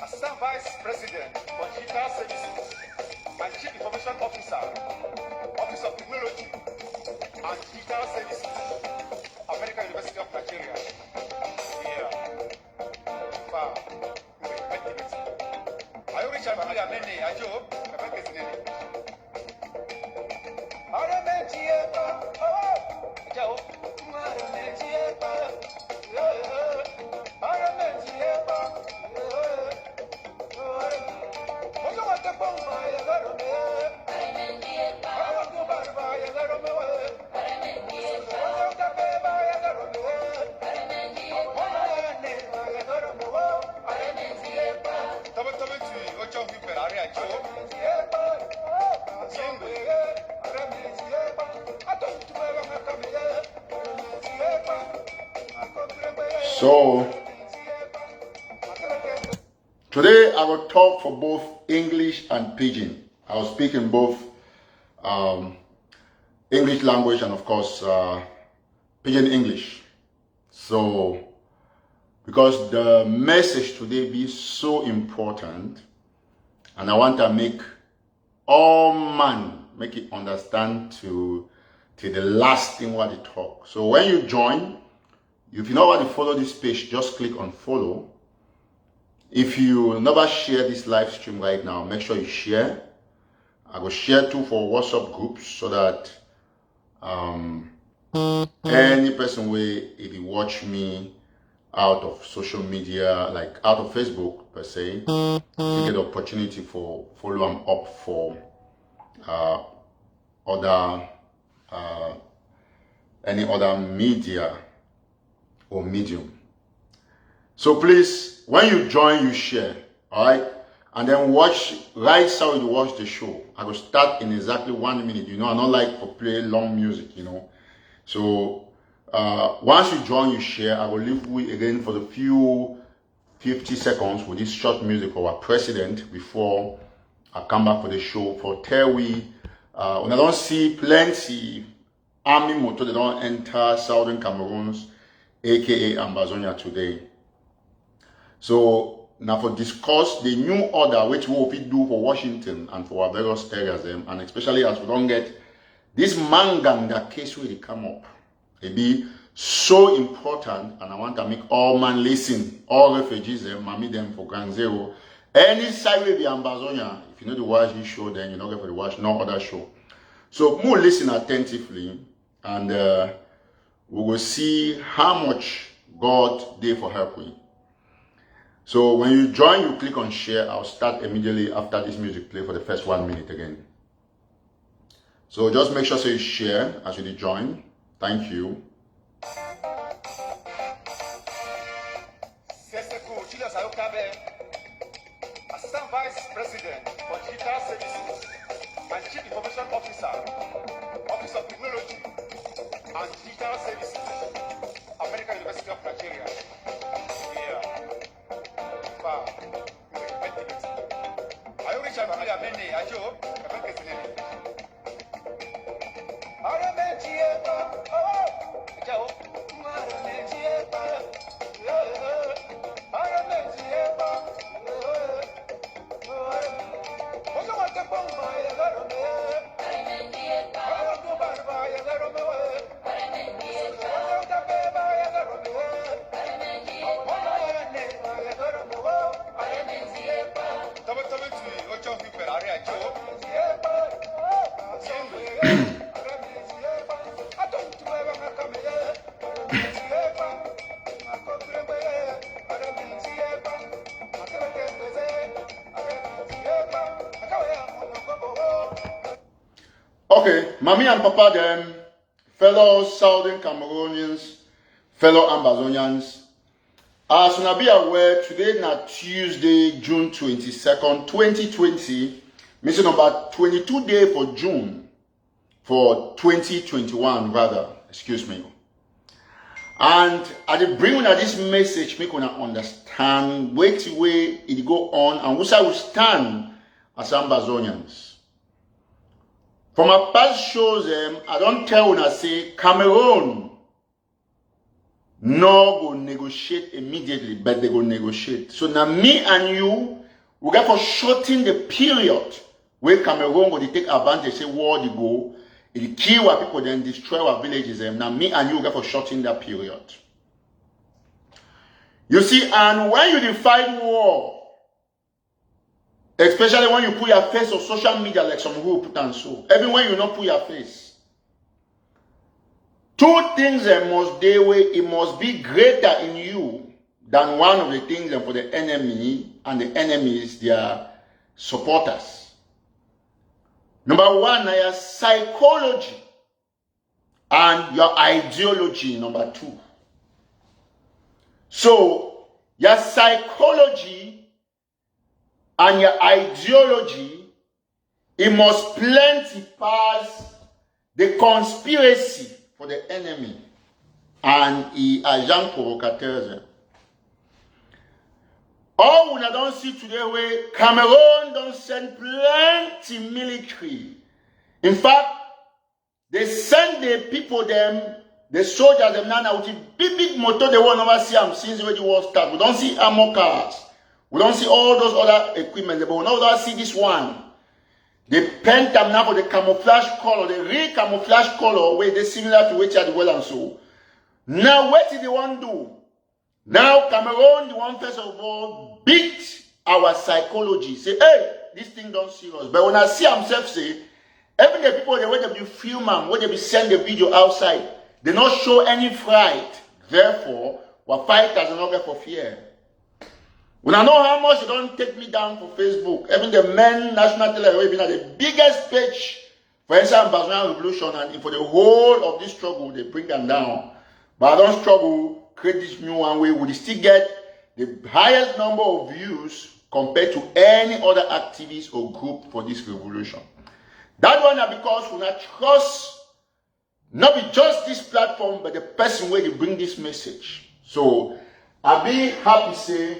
Assistant Vice President for Digital Services and Chief Information Officer, Office of Technology and Digital Services, American University of Nigeria. Yeah. Wow. I already have many. I joke. So, today I will talk for both English and Pidgin. I will speak in both English language and of course Pidgin English. So, because the message today be so important, and I want to make all man make it understand to the last thing what they talk. So when you join, if you know how to follow this page, just click on follow. If you never share this live stream right now, make sure you share. I will share too for WhatsApp groups so that any person will, if you watch me out of social media, like out of Facebook per se, you get the opportunity for follow them up for any other media or medium. So please, when you join, you share, all right? And then watch, right how you watch the show. I will start in exactly 1 minute. You know, I don't like to play long music, you know. So once you join, you share. I will leave you again for the few 50 seconds with this short music for our president before I come back for the show. For Terry, when I don't see plenty army motor, they don't enter Southern Cameroons, aka Amba today. So now for discuss the new order which we will do for Washington and for our various areas, and especially as we don't get this Ngang, that case will come up. It be so important, and I want to make all man listen, all refugees, mommy them for Ground Zero. Any side will be Ambazonia. If you know the watch this show, then you know get for the watch no other show. So more listen attentively, and we will see how much God did for help we. So when you join, you click on share. I'll start immediately after this music play for the first 1 minute again. So just make sure you share as you join. Thank you. Assistant Vice President for Digital Services and Chief Information Officer, Office of Technology and Digital Services, American University of Nigeria. Yeah. Wow. I already have many. I joke. Okay, Mommy and Papa them, fellow Southern Cameroonians, fellow Ambazonians, as you be aware, today na Tuesday, June 22nd, 2020, mission number 22 day for June, for 2021 rather, excuse me. And I did bring una this message, make una understand which way it go on and which I will stand as Ambazonians. From my past shows, I don't tell una say Cameroon no go negotiate immediately, but they go negotiate. So now me and you, we got for shorten the period where Cameroon go to take advantage, say war they go, it kill our people, then destroy our villages. Now me and you got for shorten that period. You see, and when you fight war, especially when you put your face on social media like some who put on so, even when you not put your face, two things must be way, it must be greater in you than one of the things for the enemy, and the enemies, their supporters. Number one, your psychology and your ideology, number two. So, your psychology and your ideology, it must plenty past the conspiracy for the enemy and the agent provocateurs. All we don't see today where Cameroon don't send plenty military. In fact, they send the people them, the soldiers them now with big motor they won't never see them since when the war started. We don't see armor cars. We don't see all those other equipment, but we don't see this one. They paint them now for the camouflage color, the real camouflage color where they similar to which are the well and so. Now what did they want to do? Now Cameroon, the one first of all, beat our psychology. Say, hey, this thing don't serious. But when I see himself say, even the people the way they be film them, when they be send the video outside, they not show any fright. Therefore, our fighters are not get for fear. When I know how much they don't take me down for Facebook, even the men national television been at the biggest page for Amba revolution and for the whole of this struggle, they bring them down. But I don't struggle, create this new one way, we still get the highest number of views compared to any other activist or group for this revolution. That one is because we not trust not be just this platform, but the person where they bring this message. So I be happy to say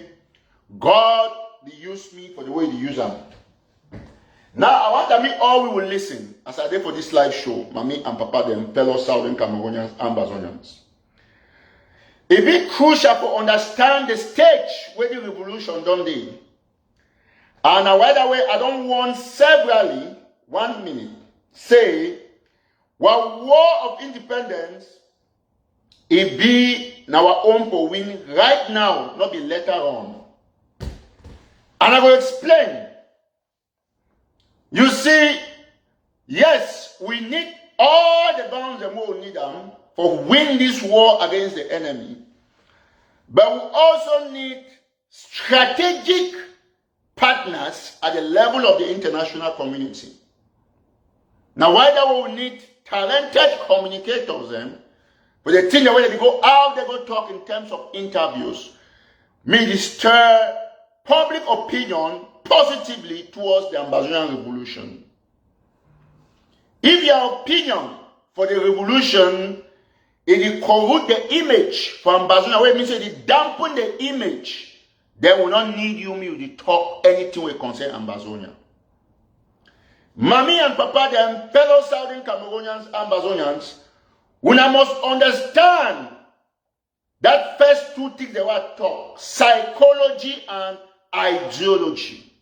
God they use me for the way they use them. Now I want that me all we will listen as I did for this live show, mommy and papa them fellow Southern Cameroonians and Ambazonians. It be crucial to understand the stage where the revolution done day. And by the way, I don't want severally 1 minute say what war of independence it be now our own for win right now, not be later on. And I will explain. You see, yes, we need all the guns and we need them for win this war against the enemy. But we also need strategic partners at the level of the international community. Now, why do we need talented communicators then? But the thing that when they go out, they go talk in terms of interviews, may stir public opinion positively towards the Ambazonian revolution. If your opinion for the revolution it corrupt the image for Ambazonia, where it means it dampen the image, they will not need you me to talk anything will concern Ambazonia. Mommy and papa, them fellow Southern Cameroonians, Ambazonians, we now must understand that first two things they were taught, psychology and ideology.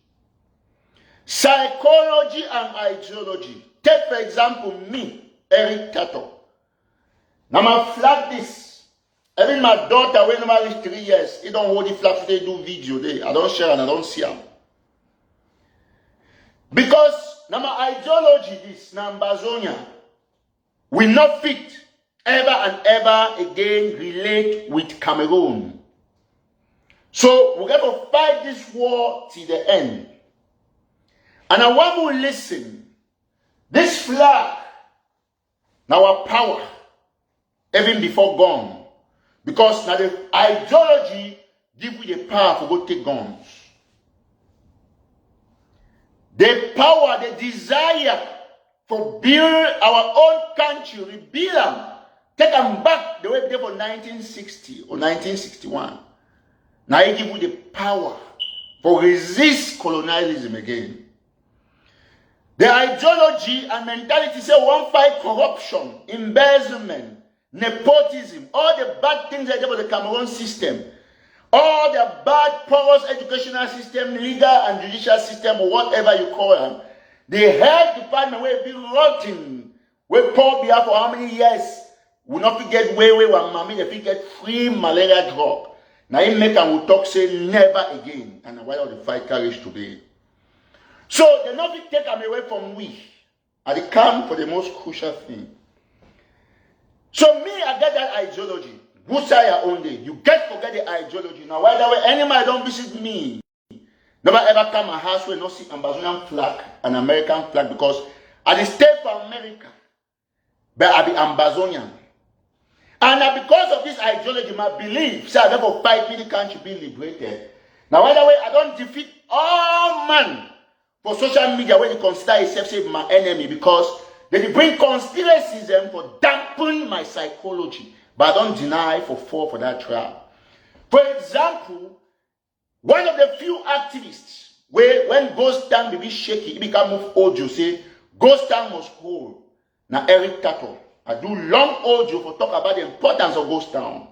Psychology and ideology. Take for example me, Eric Tato. Now I flag this. Even my daughter, when I reach 3 years, he don't hold the flag so they do video there. I don't share and I don't see them. Because now my ideology is Ambazonia will not fit ever and ever again relate with Cameroon. So we're going to fight this war till the end. And I want to listen. This flag, now our power, even before gone. Because now the ideology give you the power to go take guns. The power, the desire to build our own country, rebuild them, take them back the way they did for 1960 or 1961. Now it give you the power to resist colonialism again. The ideology and mentality say one fight corruption, embezzlement. nepotism, all the bad things that about the Cameroon system, all the bad porous educational system, legal and judicial system, or whatever you call them, the health department will be rotten. We poor beer for how many years? We not get way when mommy if we get free malaria drug. Now he make and we talk say never again. And why all the fight courage today? So they not be take them away from we. And they come for the most crucial thing. So me, I get that ideology. Good side your own day. You get forget the ideology. Now why that way any man don't visit me. Never ever come a house where no see Ambazonian flag, an American flag, because I stay for America. But I be Ambazonian. And because of this ideology, my belief, say I never fight me the country be liberated. Now by the way, I don't defeat all man for social media when you consider yourself say my enemy, because they bring conspiracies for dampen my psychology. But I don't deny for fall for that trial. For example, one of the few activists where when Ghost Town be shaky, he become move audio say Ghost Town must hold. Now Eric Tato, I do long audio for talk about the importance of Ghost Town.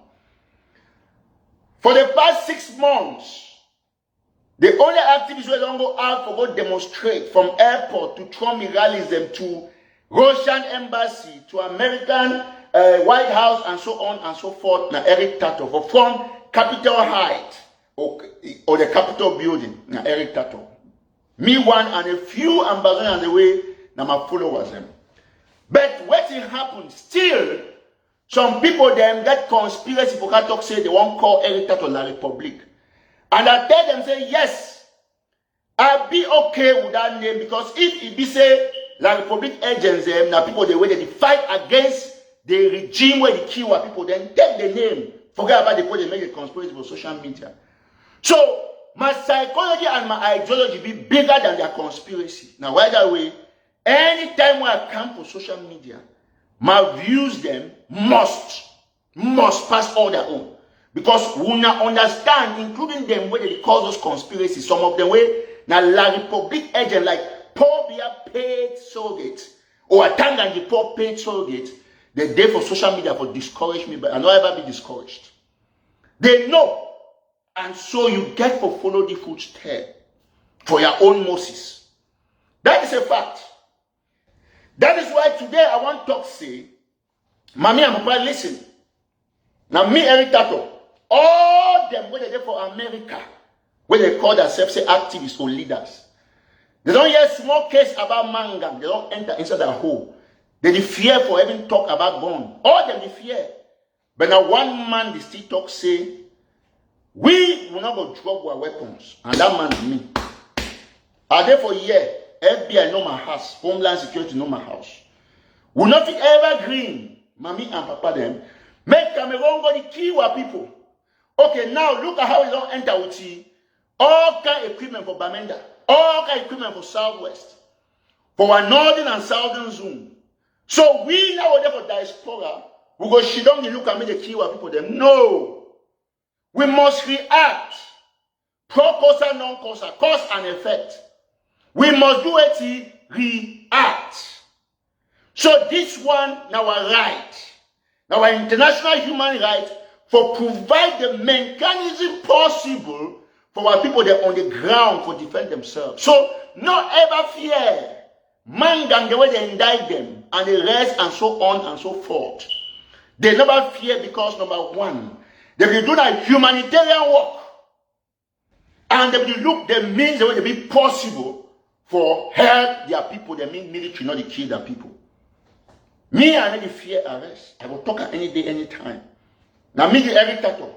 For the past 6 months, the only activists who don't go out for go demonstrate from airport to Trump rallies to Russian embassy to American White House and so on and so forth. Now Eric Tato for from Capitol Height or the Capitol building. Now Eric Tato, me one and a few ambassadors on the way. Now my followers them. But what will happen? Still, some people them get conspiracy for talk say they won't call Eric Tato La Republique. And I tell them, say, yes, I'll be okay with that name, because if it be say La Republique agents, now people the way they fight against the regime where they kill people, then take the name. Forget about the people they make a conspiracy for social media. So my psychology and my ideology be bigger than their conspiracy. Now, by the way, anytime when I come for social media, my views them must pass all their own. Because we now understand, including them where they cause those conspiracies, some of them way now La Republique agent like Paul Biya paid surrogate or a Tanganji Paul paid surrogate, they there for social media for discourage me, but I not ever be discouraged. They know, and so you get for follow the footstep for your own Moses. That is a fact. That is why today I want to talk say, Mami and Papa, listen. Now me Eric Tato, all them where they there for America, where they call themselves say activists or leaders. They don't hear small case about Ngang. They don't enter inside that hole. They fear for even talk about gun. All them they fear. But now one man they still talk say, we will not go drop our weapons. And that man is me. Are there for a year? FBI know my house. Homeland Security know my house. Will not be evergreen. Mommy and Papa them. Make Cameroon go the key with people. Okay, now look at how we don't enter with you. All kind of equipment for Bamenda. All kind of equipment for Southwest. For our northern and southern zone. So we now there for diaspora. We go she don't look at me the key with people them. No. We must react. Pro-causa, non-causa. Cause and effect. We must do it react. So this one now our right. Now our international human right for provide the mechanism possible for our people that are on the ground for defend themselves. So not ever fear. Ngang the way they indict them and the rest and so on and so forth. They never fear because number one, they will do that humanitarian work. And they will look the means the way they be possible for help their people. They mean military, not to kill their people. Me, I never fear arrest. I will talk any day, any time. Now, me, the Eric Tato.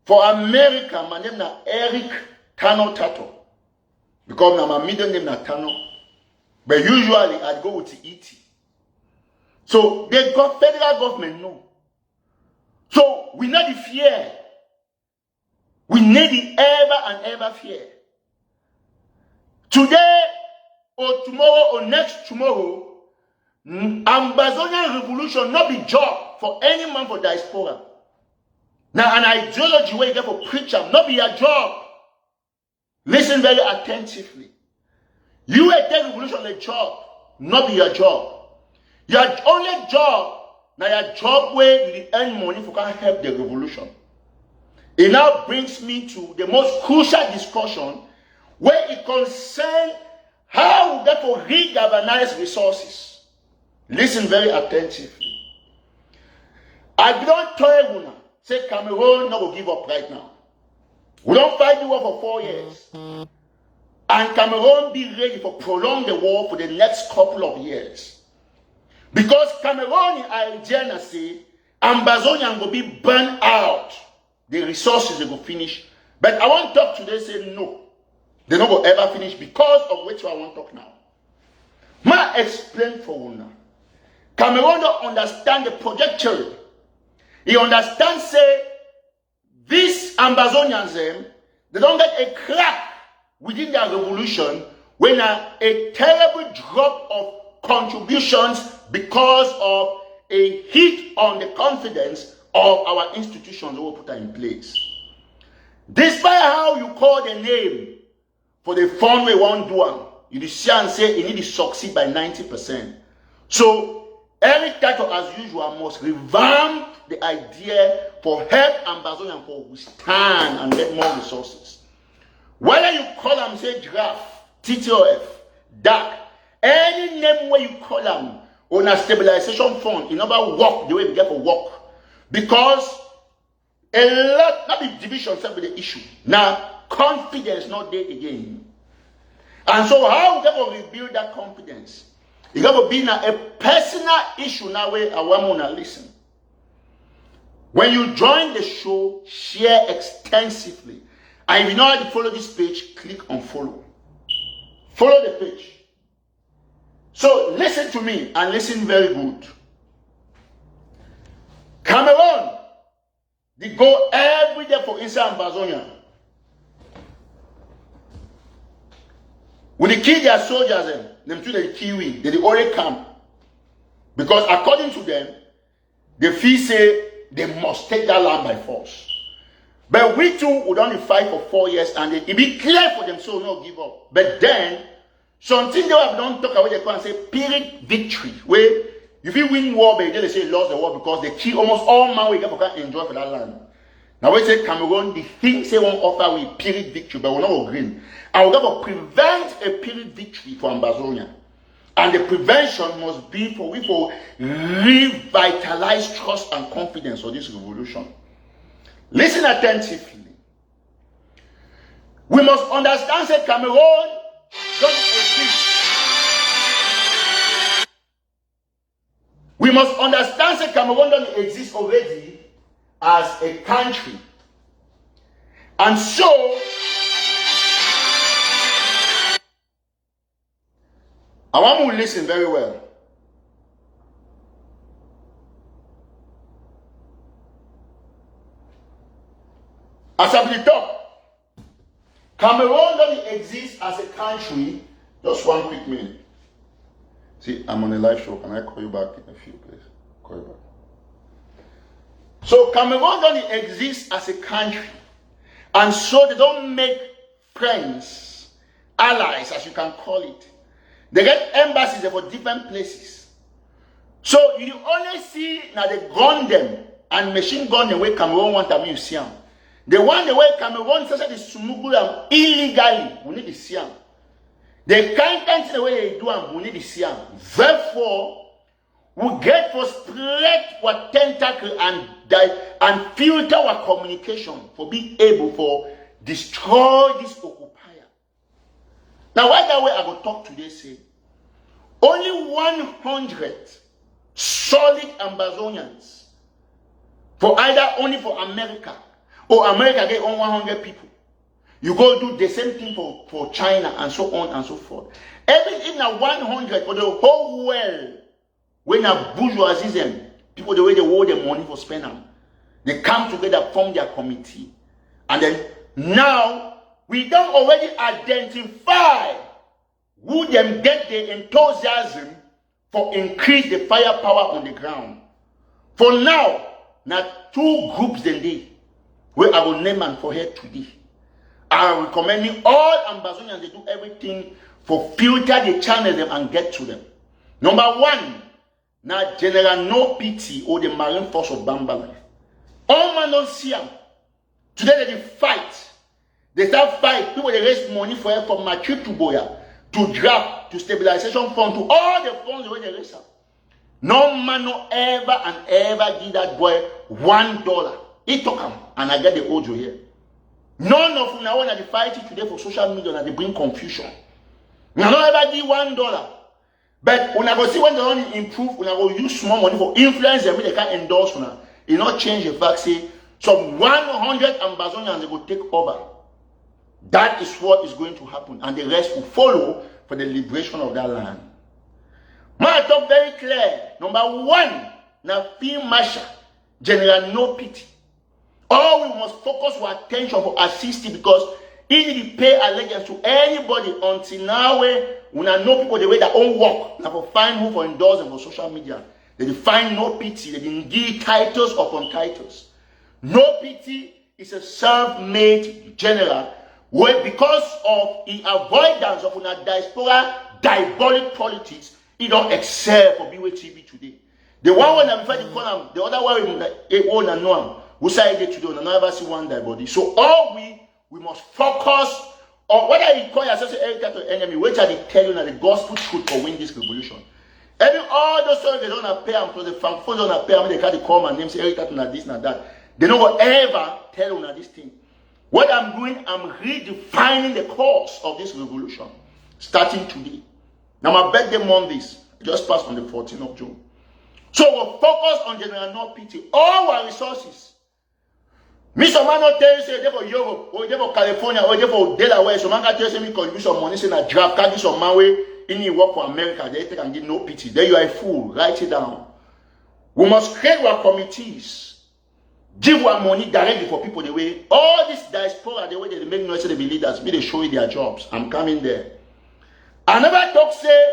For America, my name is Eric Tano Tato. Because now my middle name is Tano. But usually, I go with the ET. So, the federal government know. So, we need the fear. We need the ever and ever fear. Today, or tomorrow, or next tomorrow, Ambazonian revolution not be job for any man for diaspora. Now an ideology where you get for preacher not be your job. Listen very attentively. You will take revolution a job, not be your job. Your only job now your job where you earn money for can help the revolution. It now brings me to the most crucial discussion where it concerns how we therefore regalvanize resources. Listen very attentively. I don't tell you now, say Cameroon not will give up right now. We don't fight the war for 4 years. And Cameroon be ready for prolong the war for the next couple of years. Because Cameroon in Algeria say, Ambazonia will be burned out. The resources they go finish. But I want to talk today, say no. They don't go ever finish because of which I want to talk now. Ma explain for you now. Cameroon don't understand the trajectory. He understands, say, these Ambazonians, they don't get a crack within their revolution when a terrible drop of contributions because of a hit on the confidence of our institutions that were put in place. Despite how you call the name for the fund we want to do, you see and say it need to succeed by 90%. So every title as usual must revamp the idea for help Ambazonian for withstand and get more resources. Whether you call them say giraffe, TTOF, DAC, any name where you call them on a stabilization fund, it never work the way we get for work. Because a lot, not be division set with the issue. Now, confidence not there again. And so how we going to rebuild that confidence? It's going to be now a personal issue now where I want to listen. When you join the show, share extensively. And if you know how to follow this page, click on follow. Follow the page. So listen to me and listen very good. Cameroon, they go every day for inside Ambazonia. When they kill their soldiers, them to the Kiwi, they only come. Because according to them, the fee say they must take that land by force. But we too would only fight for 4 years and it be clear for them so not give up. But then, something they have don't talk about they can say period victory. Where if you win war, but they say lost the war because they kill almost all man we get for can enjoy for that land. Now we say Cameroon, the things they won't offer we period victory, but we're not agreeing. And we're going to prevent a period victory for Ambazonia. And the prevention must be for we for revitalize trust and confidence for this revolution. Listen attentively. We must understand that Cameroon doesn't exist. We must understand that Cameroon doesn't exist already as a country. And so, I want you to listen very well. As I will talk, Cameroon doesn't exist as a country. Just 1 quick minute. See, I'm on a live show. Can I call you back in a few, please? Call you back. So Cameroon doesn't exist as a country. And so they don't make friends, allies, as you can call it. They get embassies for different places. So you only see now they gun them and machine gun the way Cameroon want a museum. The one the way Cameroon says is smuggle them illegally. We need to see them. The kind the way they do them, we need to see them. Therefore, we get to spread our tentacle and filter our communication for being able to destroy this occupier. Now, why that way I will talk today say only 100 solid Ambazonians for either only for America or America get on 100 people. You go do the same thing for China and so on and so forth. Everything at 100 for the whole world. When a bourgeoisism, people the way they hold the money for spending, they come together, form their committee. And then now we don't already identify who them get the enthusiasm for increase the firepower on the ground. For now, not 2 groups then they where I will name and for here today. I am recommending all Ambazonians they do everything for filter the channel them and get to them. Number 1, Now General No Pity or the Marine Force of Bambala. All man don't see them. Today they fight. They start fight. People they raise money for help from my trip to Boya, to draft, to stabilization fund, to all the funds where they raise up. No man no ever and ever give that boy $1. He took him and I get the audio here. None of them want to fight it today for social media and they bring confusion. Now no ever give $1. But when I go see when they want to improve, when I go use small money for influence them, they can't endorse now. It not change the fact say some 100 Ambazonians they go take over. That is what is going to happen, and the rest will follow for the liberation of that land. My talk very clear. Number one, now Field Marshal General No Pity. All we must focus our attention for assisting because he need to pay allegiance to anybody until now when I know people the way their own work. Now for find who for endorse them for social media. They find No Pity. They didn't give titles upon titles. No Pity is a self-made general where because of the avoidance of una diaspora diabolic politics, he don't excel for BWTV today. The one when I'm trying to call him, the other one we own and know him. We say it today, and never see one die body. So all we must focus on whether you call yourself an enemy, which are they tell you that the gospel truth for win this revolution. All those stories they don't appear and the Frankfurt don't appear, they can't call my name, say Eric na this, na that. They don't ever tell you this thing. What I'm doing, I'm redefining the course of this revolution, starting today. Now my birthday Mondays just passed on the 14th of June. So we'll focus on General No Pity, all our resources. Mr. Man not tell you say they for Europe, or they for California, or they for Delaware. So man can tell you me contribute some money, say na draft, can't give some man way in the work for America, they can give No Pity. Then you are a fool. Write it down. We must create our committees. Give our money directly for people the way. All this diaspora, the way they make noise, they be leaders, me they show you their jobs. I'm coming there. I never talk say,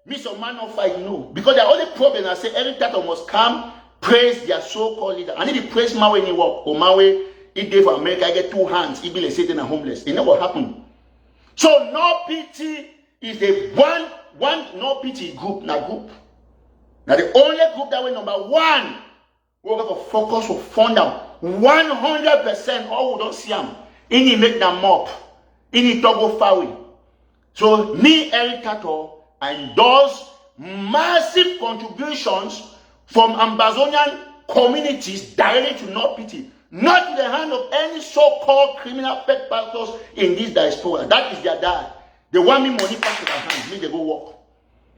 me some man not fight, no. Because the only problem I say every title must come, praise their so-called leader. I need to praise my way in work. Or my way, if they for America, I get 2 hands, he be like Satan and homeless. It never happen. So No Pity is the one No Pity group, not group. Now the only group that way number one, we're going to focus on fund them 100%. All we don't see them. Any make them up. Any go far away. So me, Eric Tato, I endorse massive contributions from Ambazonian communities directly to No Pity. Not to the hand of any so-called criminal fake pastors in this diaspora. That is their dad. They want me money back to their hands. Me, they go work.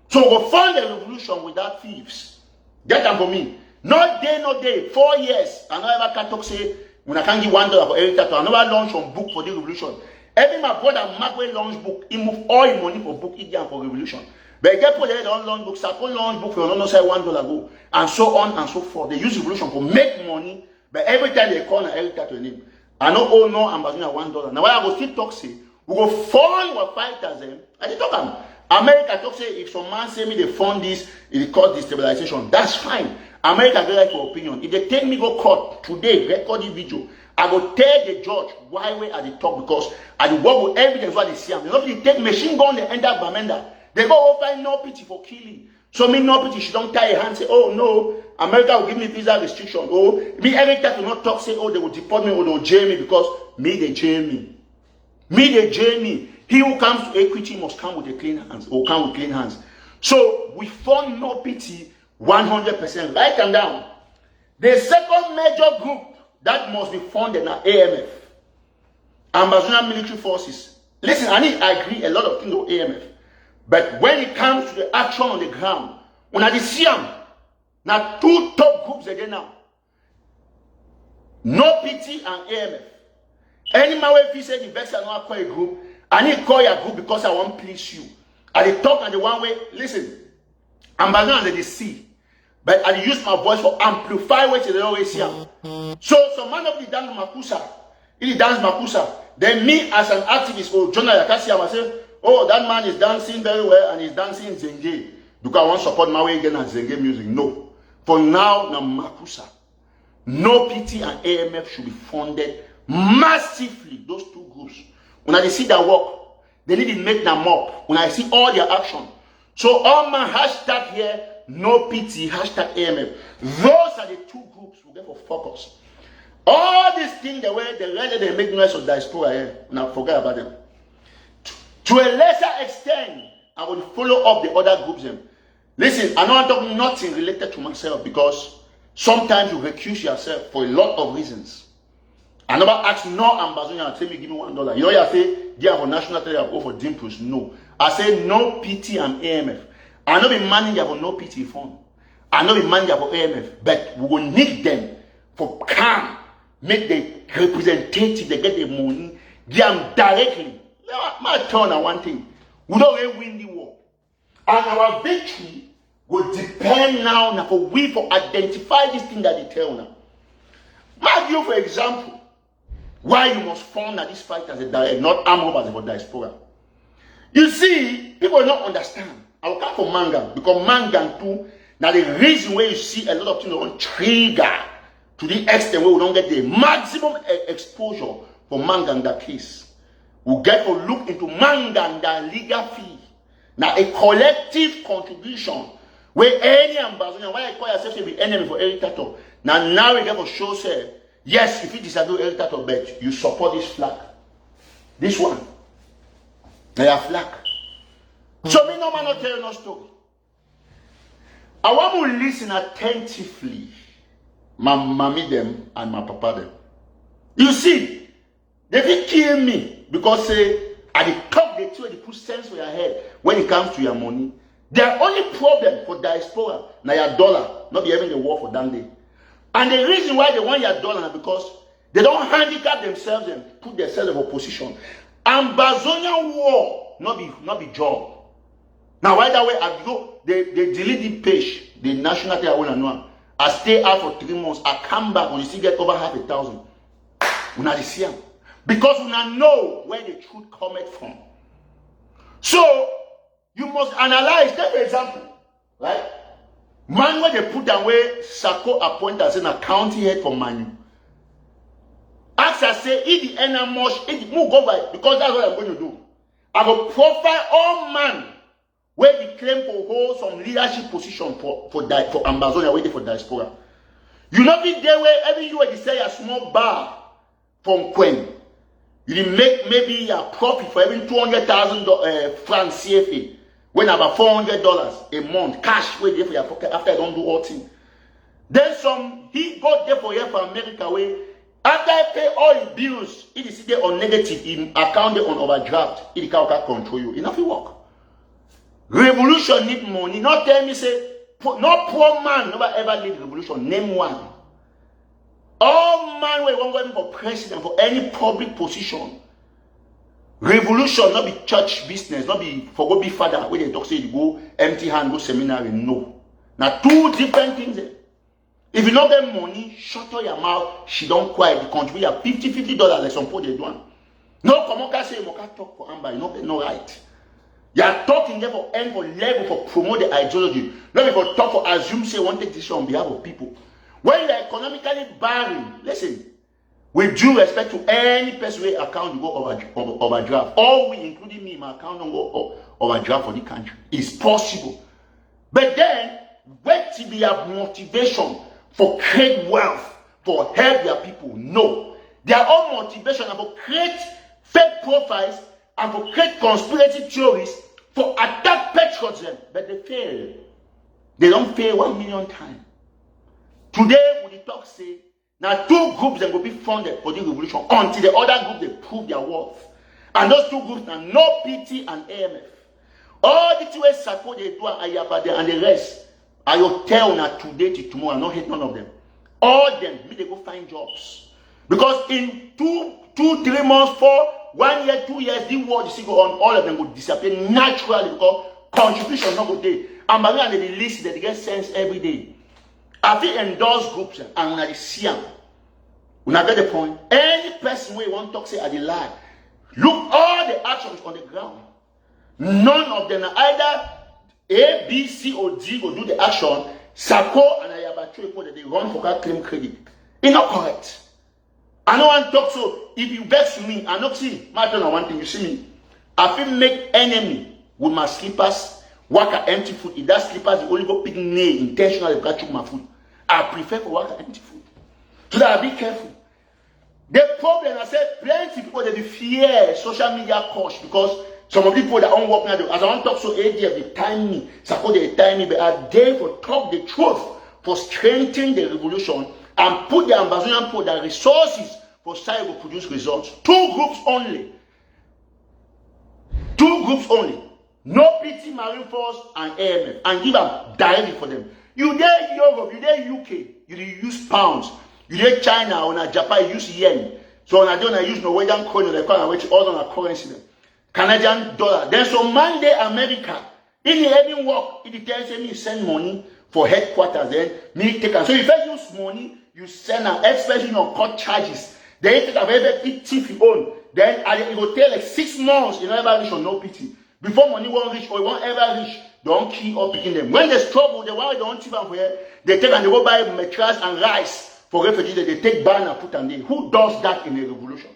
So we'll fund the revolution without thieves. Get them for me. No day. 4 years. I never can talk say, when I can't give $1 for every tattoo, I never launch on book for the revolution. Every my brother Mark will launch book, he move all his money for book, he get for revolution. But get put there, they don't launch book, Sako launch book for no say $1 go, and so on and so forth. They use revolution for make money, but every time they call every tattoo name. I know oh no, I'm basing $1. Now why I go still talk say, we go fund our fighters them. I did talk them. America talk say if some man say me they fund this, it cause destabilization. That's fine. America get like for opinion. If they take me go court today, record the video, I go tell the judge why we are the talk because I will work with evidence what they see. They don't take machine gun, they end up Bamenda. They go find No Pity for killing. So me No Pity, she don't tie her hand and say, oh no, America will give me visa restriction. Oh, me every time will not talk, say, oh, they will deport me or they will jail me because me they jail me. Me they jail me. He who comes to equity must come with a clean hands or come with clean hands. So we fund No Pity 100%. Write them down. The second major group that must be funded now AMF, Ambazonian Military Forces. Listen, I agree a lot of things with AMF, but when it comes to the action on the ground, when I see them, now 2 top groups again now, No Pity and AMF. Any man if he said the best I know call a group, I need to call your group because I want to please you. I dey talk and the one way. Listen, Ambazonians they see. But I use my voice for amplify what they always hear. So some man of the dance Makusa, he dance Makusa. Then me as an activist or journalist, I can see him and say, oh, that man is dancing very well and he's dancing Zenge. Do I want to support my way again and Zenge music? No. For now, Makusa. No Pity and AMF should be funded massively. Those 2 groups. When I see their work, they need to make them up. When I see all their action. So all my hashtag here, no PT, hashtag AMF. Those are the two groups we get for focus. All these things, the way they make noise of diaspora here, now forget about them. To a lesser extent, I will follow up the other groups. Listen, I know I'm talking nothing related to myself because sometimes you recuse yourself for a lot of reasons. I never ask no ambassador and tell me give me $1. You know what I say? Give for national television, go for dimples. No. I say no PT and AMF. I know be manager for no PT fund. I know be manager for AMF, but we will need them for calm. Make the representative, they get the money, give them directly. My turn on one thing. We don't really win the war. And our victory will depend now for we for identify this thing that they tell now. I'll give you, for example, why you must form that this fight as a direct, not arm up as a diaspora. You see, people don't understand. I will come for Ngang because Ngang too. Now the reason why you see a lot of things on trigger to the extent where we don't get the maximum exposure for Ngang that case. We get to look into Ngang that legal fee. Now a collective contribution where any ambassador, why I call yourself to be enemy for Eric Tato. Now we get to show say, yes, if you disagree with Eric Tato, but you support this flag. This one. Now your flag. So me no man not tell you no story. I want to listen attentively. My mommy them and my papa them. You see, they will kill me because at the top they put sense for your head when it comes to your money. Their only problem for diaspora now your dollar, not be having the war for that day. And the reason why they want your dollar is because they don't handicap themselves and put themselves in opposition. Ambazonian war not be job. Now why that way I go they delete the page, the national television. I stay out for 3 months. I come back when you still get over 500,000. We not see them. Because we not know where the truth cometh from. So you must analyze. Take for example, right? Man where they put down where Sako appointed as an county head for Manu. As I say, if the enamosh, if the move go by, because that's what I'm going to do. I will profile all man where they claim to hold some leadership position for Ambazonia waiting for diaspora. You know be there where every year they say a small bar from Queen. You didn't make maybe a profit for even 200,000 francs CFA when about $400 a month cash wait there for your pocket after I don't do all thing. Then he got there for here for America where after I pay all his bills, it is there on negative, in account on overdraft, it can control you. Enough work. Revolution need money. Not tell me say no poor man never ever lead revolution. Name one. All man will want for president for any public position. Revolution not be church business, not be for go be father where they talk say you go empty hand go seminary. No. Now two different things. If you not get money, shut your mouth. She don't quiet. You contribute $50 like some people they do. No, come on, say you can't talk for Amba. You not get no right. You are talking there for end for level for promote the ideology. Not for talk for assume say one take decision on behalf of people. When you are economically barren, listen, with due respect to any person where account you go overdraft, all we including me, my account don't go overdraft for the country. It's possible. But then, what to be a motivation for create wealth, for help their people? No. Their own motivation is for create fake profiles and for create conspiracy theories for attack patriotism, but they fail. They don't fail 1 million times. Today, when the talk say, now two groups that will be funded for the revolution until the other group they prove their worth. And those two groups are no PT and AMF. All the two ways support they do Ayabade and the rest, I will tell now today to tomorrow, I don't hate none of them. All them, me they go find jobs. Because in 2, 3 months, 4, 1 year, 2 years, the war you see go on, all of them will disappear naturally because contribution not go there. And by the they list that they get sense every day. I feel endorse groups and when I see them, when I get the point, any person where you want to talk say I lie. Look all the actions on the ground. None of them are either A, B, C, or D will do the action. Sako and Ayabatu that they run for that claim credit. It's not correct. I don't want to talk so. If you vex me, I not see. My turn on one thing. You see me. I feel make enemy with my slippers, Waka empty food. If that slippers, the only go pick nail intentionally to catch my food. I prefer for waka empty food. So that I be careful. The problem, I said, plenty people they fear social media cost because some of the people that don't work now, as I want to talk so AD, they time me, suppose they time me, but are there for talk the truth, for strengthening the revolution and put the Amazonian put the resources for side to produce results. Two groups only. Two groups only. No PT Marine Force and AMF. And give them directly for them. You there Europe, you there UK, you use pounds. You there China or Japan, you use yen. So I don't use Norwegian coin or the coin which all on a currency. Canadian dollar. Then some Monday America. In the heavy work, it tells me send money for headquarters. Then me take so if I use money, you send an especially court charges. Then you take a very thief you own. Then it will take like 6 months, you never reach or no pity. Before money won't reach or it won't ever reach, don't keep up picking them. When they struggle, they want don't thief them for here. They take and they go buy mattress and rice for refugees. They take ban and put on there. Who does that in a revolution?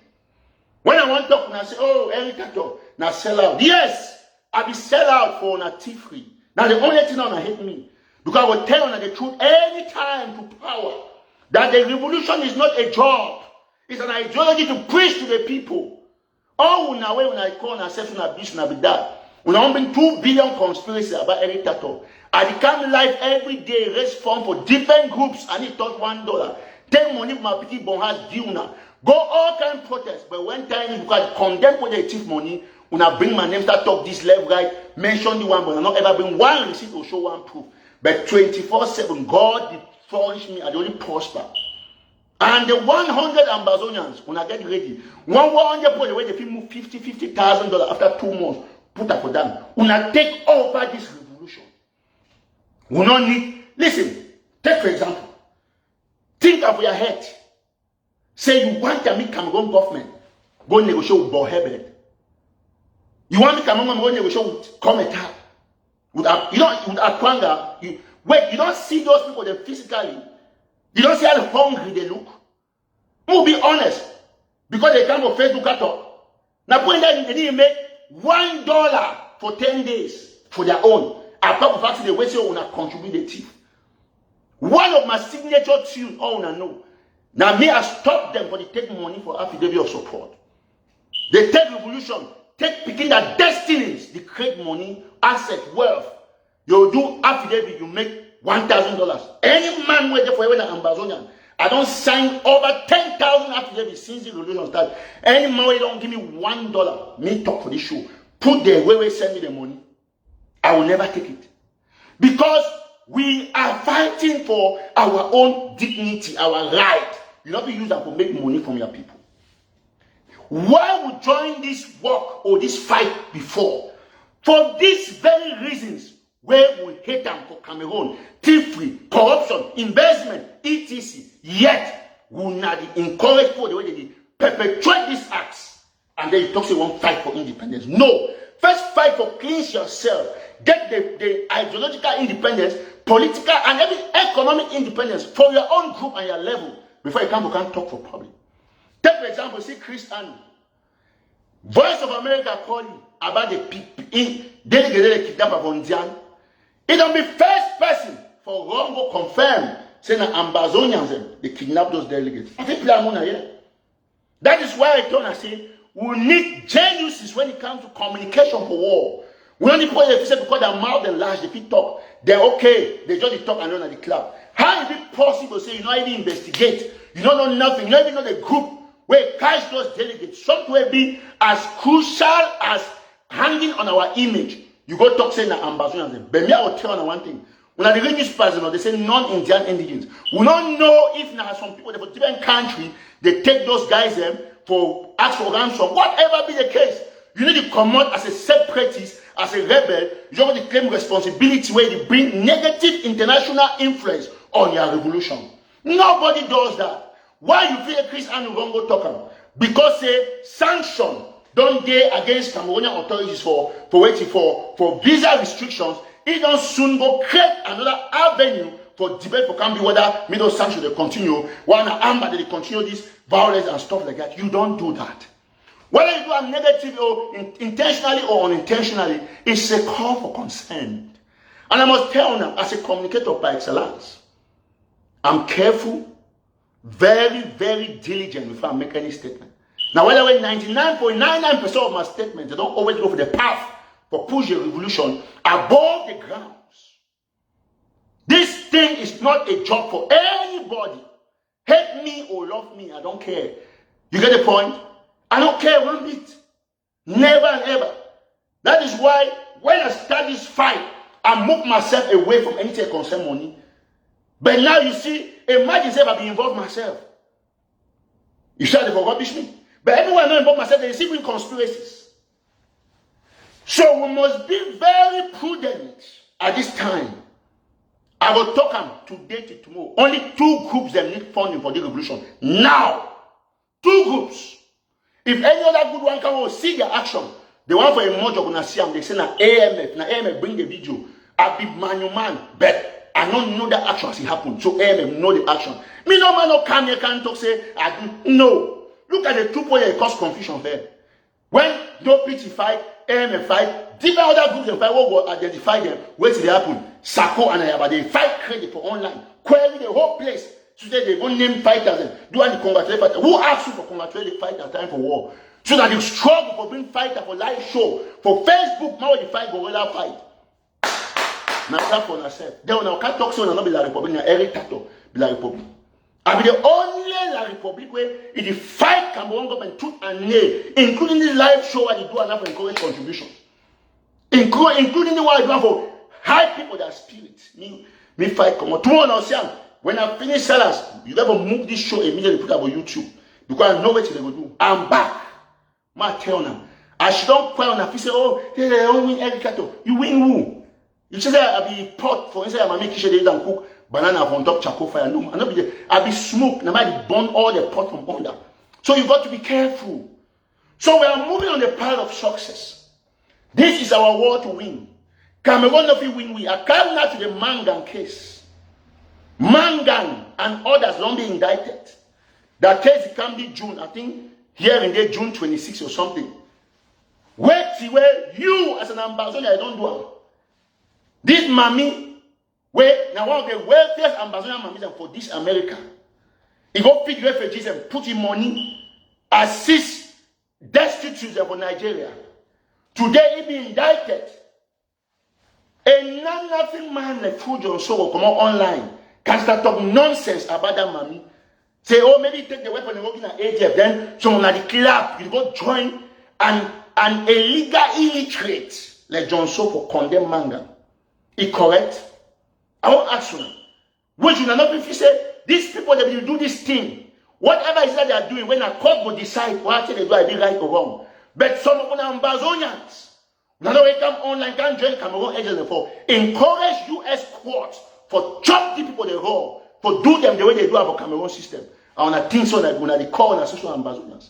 When I want to talk, I say, oh, Eric Tato, now sell out. Yes, I be sell out for a thief free. Now the only thing I hate me because I will tell you the truth anytime to power that the revolution is not a job. It's an ideology to preach to the people. All when I call ourselves on a beast and be that. When I'm been 2 billion conspiracy about Eric Tato. I become live every day, raise fund for different groups. I need touch $1. Take money from my petit bon has due now. Go all kind of protests. But when time you can condemn for the thief money, when I bring my name, start talk this left, right, mention the one, but I not ever bring one receipt or show one proof. But 24/7, God did flourish me and only prosper. And the 100 Ambazonians, when I get ready, 100 point away, they move $50,000 after 2 months. Put up for them. When I take over this revolution, we don't need. Listen, take for example. Think of your head. Say you want to meet Cameroon government, go negotiate with Bohebed. You want to Cameroon go negotiate with Kometa. With Akwanga. Wait, you don't see those people them physically. You don't see how hungry they look. We'll be honest. Because they come on Facebook at all. Now, when they didn't make $1 for 10 days for their own. Apart from fact, they wait till I contribute the thief. One of my signature tunes, all I know. Now, me, I stop them for they take money for affidavit of support. They take revolution, take picking their destinies, they create money, asset, wealth. You do affidavit, you make $1,000. Any man waiting for even an Ambazonian. I don't sign over 10,000 affidavits since the revolution started. Any man who don't give me $1, me talk for this show. Put the way send me the money. I will never take it. Because we are fighting for our own dignity, our right. You not be used that to make money from your people. Why would join this work or this fight before? For these very reasons, where we hate them for Cameroon, thief-free, corruption, investment, etc. Yet, we will not encourage for the way they perpetuate these acts. And then you talk say one fight for independence. No. First fight for cleanse yourself. Get the ideological independence, political and every economic independence for your own group and your level before you can talk for public. Take for example, see Chris Anu. Voice of America calling about the delegate kidnap of Ondian. It don't be first person for Rongo confirm saying that Ambazonians they kidnap those delegates. I think that is why I told I say we need geniuses when it comes to communication for war. We only put the because their mouth and lash, they fit talk. They're okay. They just talk and run at the club. How is it possible to say you don't even investigate? You don't know nothing. You don't even know the group where catch those delegates. Something will be as crucial as hanging on our image. You go talk saying that Ambazonians. But me, I will tell you one thing. When the religious person, they say non-Indian indigenous. We don't know if now some people in a different country, they take those guys for ask for ransom. Whatever be the case, you need to come out as a separatist, as a rebel. You don't want to claim responsibility where you bring negative international influence on your revolution. Nobody does that. Why you feel Chris and Rongo talking? Because say sanction don't get against Cameroonian authorities for waiting for visa restrictions. It don't soon go create another avenue for debate for can be whether middle sanction they continue, while Amba they continue this violence and stuff like that. You don't do that. Whether you do them negatively or intentionally or unintentionally, it's a call for concern. And I must tell you, as a communicator by excellence, I'm careful, very, very diligent before I make any statement. Now, whether 99.99% of my statements, they don't always go for the path for push a revolution above the grounds. This thing is not a job for anybody. Hate me or love me, I don't care. You get the point? I don't care one bit. Never and ever. That is why when I start this fight, I move myself away from anything that concerns money. But now you see, imagine if I be involved myself. You said they forgot me. But everyone know involved myself, they see in conspiracies. So we must be very prudent at this time. I will talk them today to tomorrow. Only 2 groups that need funding for the revolution. Now, 2 groups. If any other good one can see their action, the one for a module gonna see them, they say na AMF. Na AMF bring the video. I be man, but I don't know the action as it happened. So AMF know the action. Me no man no come here can talk say I do no. Look at the 2 points that cause confusion there. When no PT fight, AMF fight, different other groups and fight will identify them. Wait till they happen. Sako and Ayaba, they fight credit for online. Query the whole place. So they won't name fighters and do any congratulate fighters. Who asked you for congratulate the fighter at time for war? So that you struggle for being fighter for live show. For Facebook, now you fight gorilla fight. Now that for yourself. Then when I can't talk so, I'll not be La Republic, Eric Tato, be La Republic. I'll be the only La Republic where if the fight Cameroon government tooth and nail, including the live show where they do enough for encourage contributions. Including the one I do for high people that spirit. Me fight come on. Tomorrow now, see, when I finish sellers, you never move this show immediately put it on YouTube. Because I know what they will do. I'm back. My tell them. I should don't cry on a say, oh, they don't win every cattle. You win who? You say I be pot for instance, I make kitchen they don't cook banana on top charcoal fire. No, I be smoke, I might burn all the pot from under. So you got to be careful. So we are moving on the path of success. This is our war to win. Cameroon not win. We are coming now to the Ngang case. Ngang and others don't be indicted. That case can be June, I think here in there June 26 or something. Wait till where you as an ambassador I don't do it. This mommy, where now one of the wealthiest ambassador mammies for this America. He go feed refugees and put in money, assist destitutes for Nigeria. Today he be indicted. And nothing man like Fuji or so will come out online can start talking nonsense about that mommy. Say, oh, maybe take the weapon and work in an ATF. Then someone at the club, you go join an illegal illiterate like John So for condemn Ngang. Is correct? I won't ask you. Would you not if you say these people that will do this thing, whatever is that they are doing, when a court will decide what they do, I be right or wrong. But some of them are Ambazonians. Now they come online, can't join Cameroon agents for encourage US courts for chop the people they raw, for do them the way they do our Cameroon system. And I think so that when they call on social Ambazonians.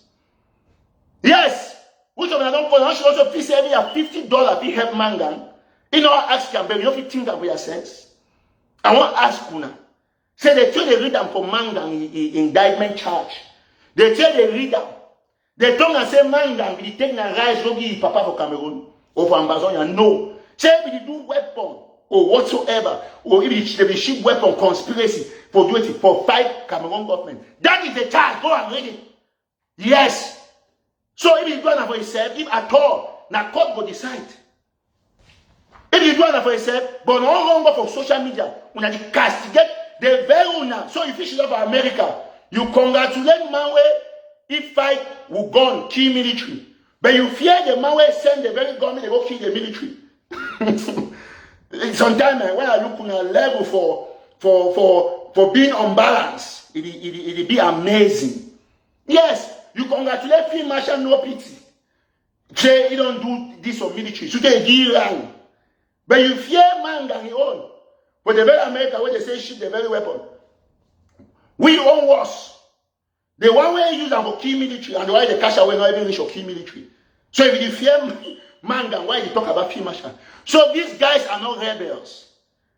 Yes, which of them don't call, I should also pay every $50 if help Ngang. You know, ask Campbell, you know if you think about your sense. I want to ask Kuna. Say they tell they read them for Ngang indictment charge. They tell they read them. They don't say Ngang, they take na rise, go give Papa for Cameroon or for Ambazonia. No. Say if they do weapon or whatsoever, or if they ship weapon conspiracy for duty for fight Cameroon government. That is the charge. Go and read it. Yes. So if you do it for yourself, if at all, now court will decide. If you do it for yourself, but no longer for social media, when you castigate the very owner. So if you should have America, you congratulate man where if fight will gone kill military. But you fear the man where send the very government they go kill the military. Sometimes when I look on a level for being unbalanced, it be amazing. Yes, you congratulate Field Marshal no pity. Say you don't do this for military. So they give rank. But you fear Ngang he own. For the very America where they say ship the very weapon. We own worse. The one way you use them for key military and the way they cash away not even reach for key military. So if you fear Ngang, why you talk about Field Marshal? So these guys are not rebels.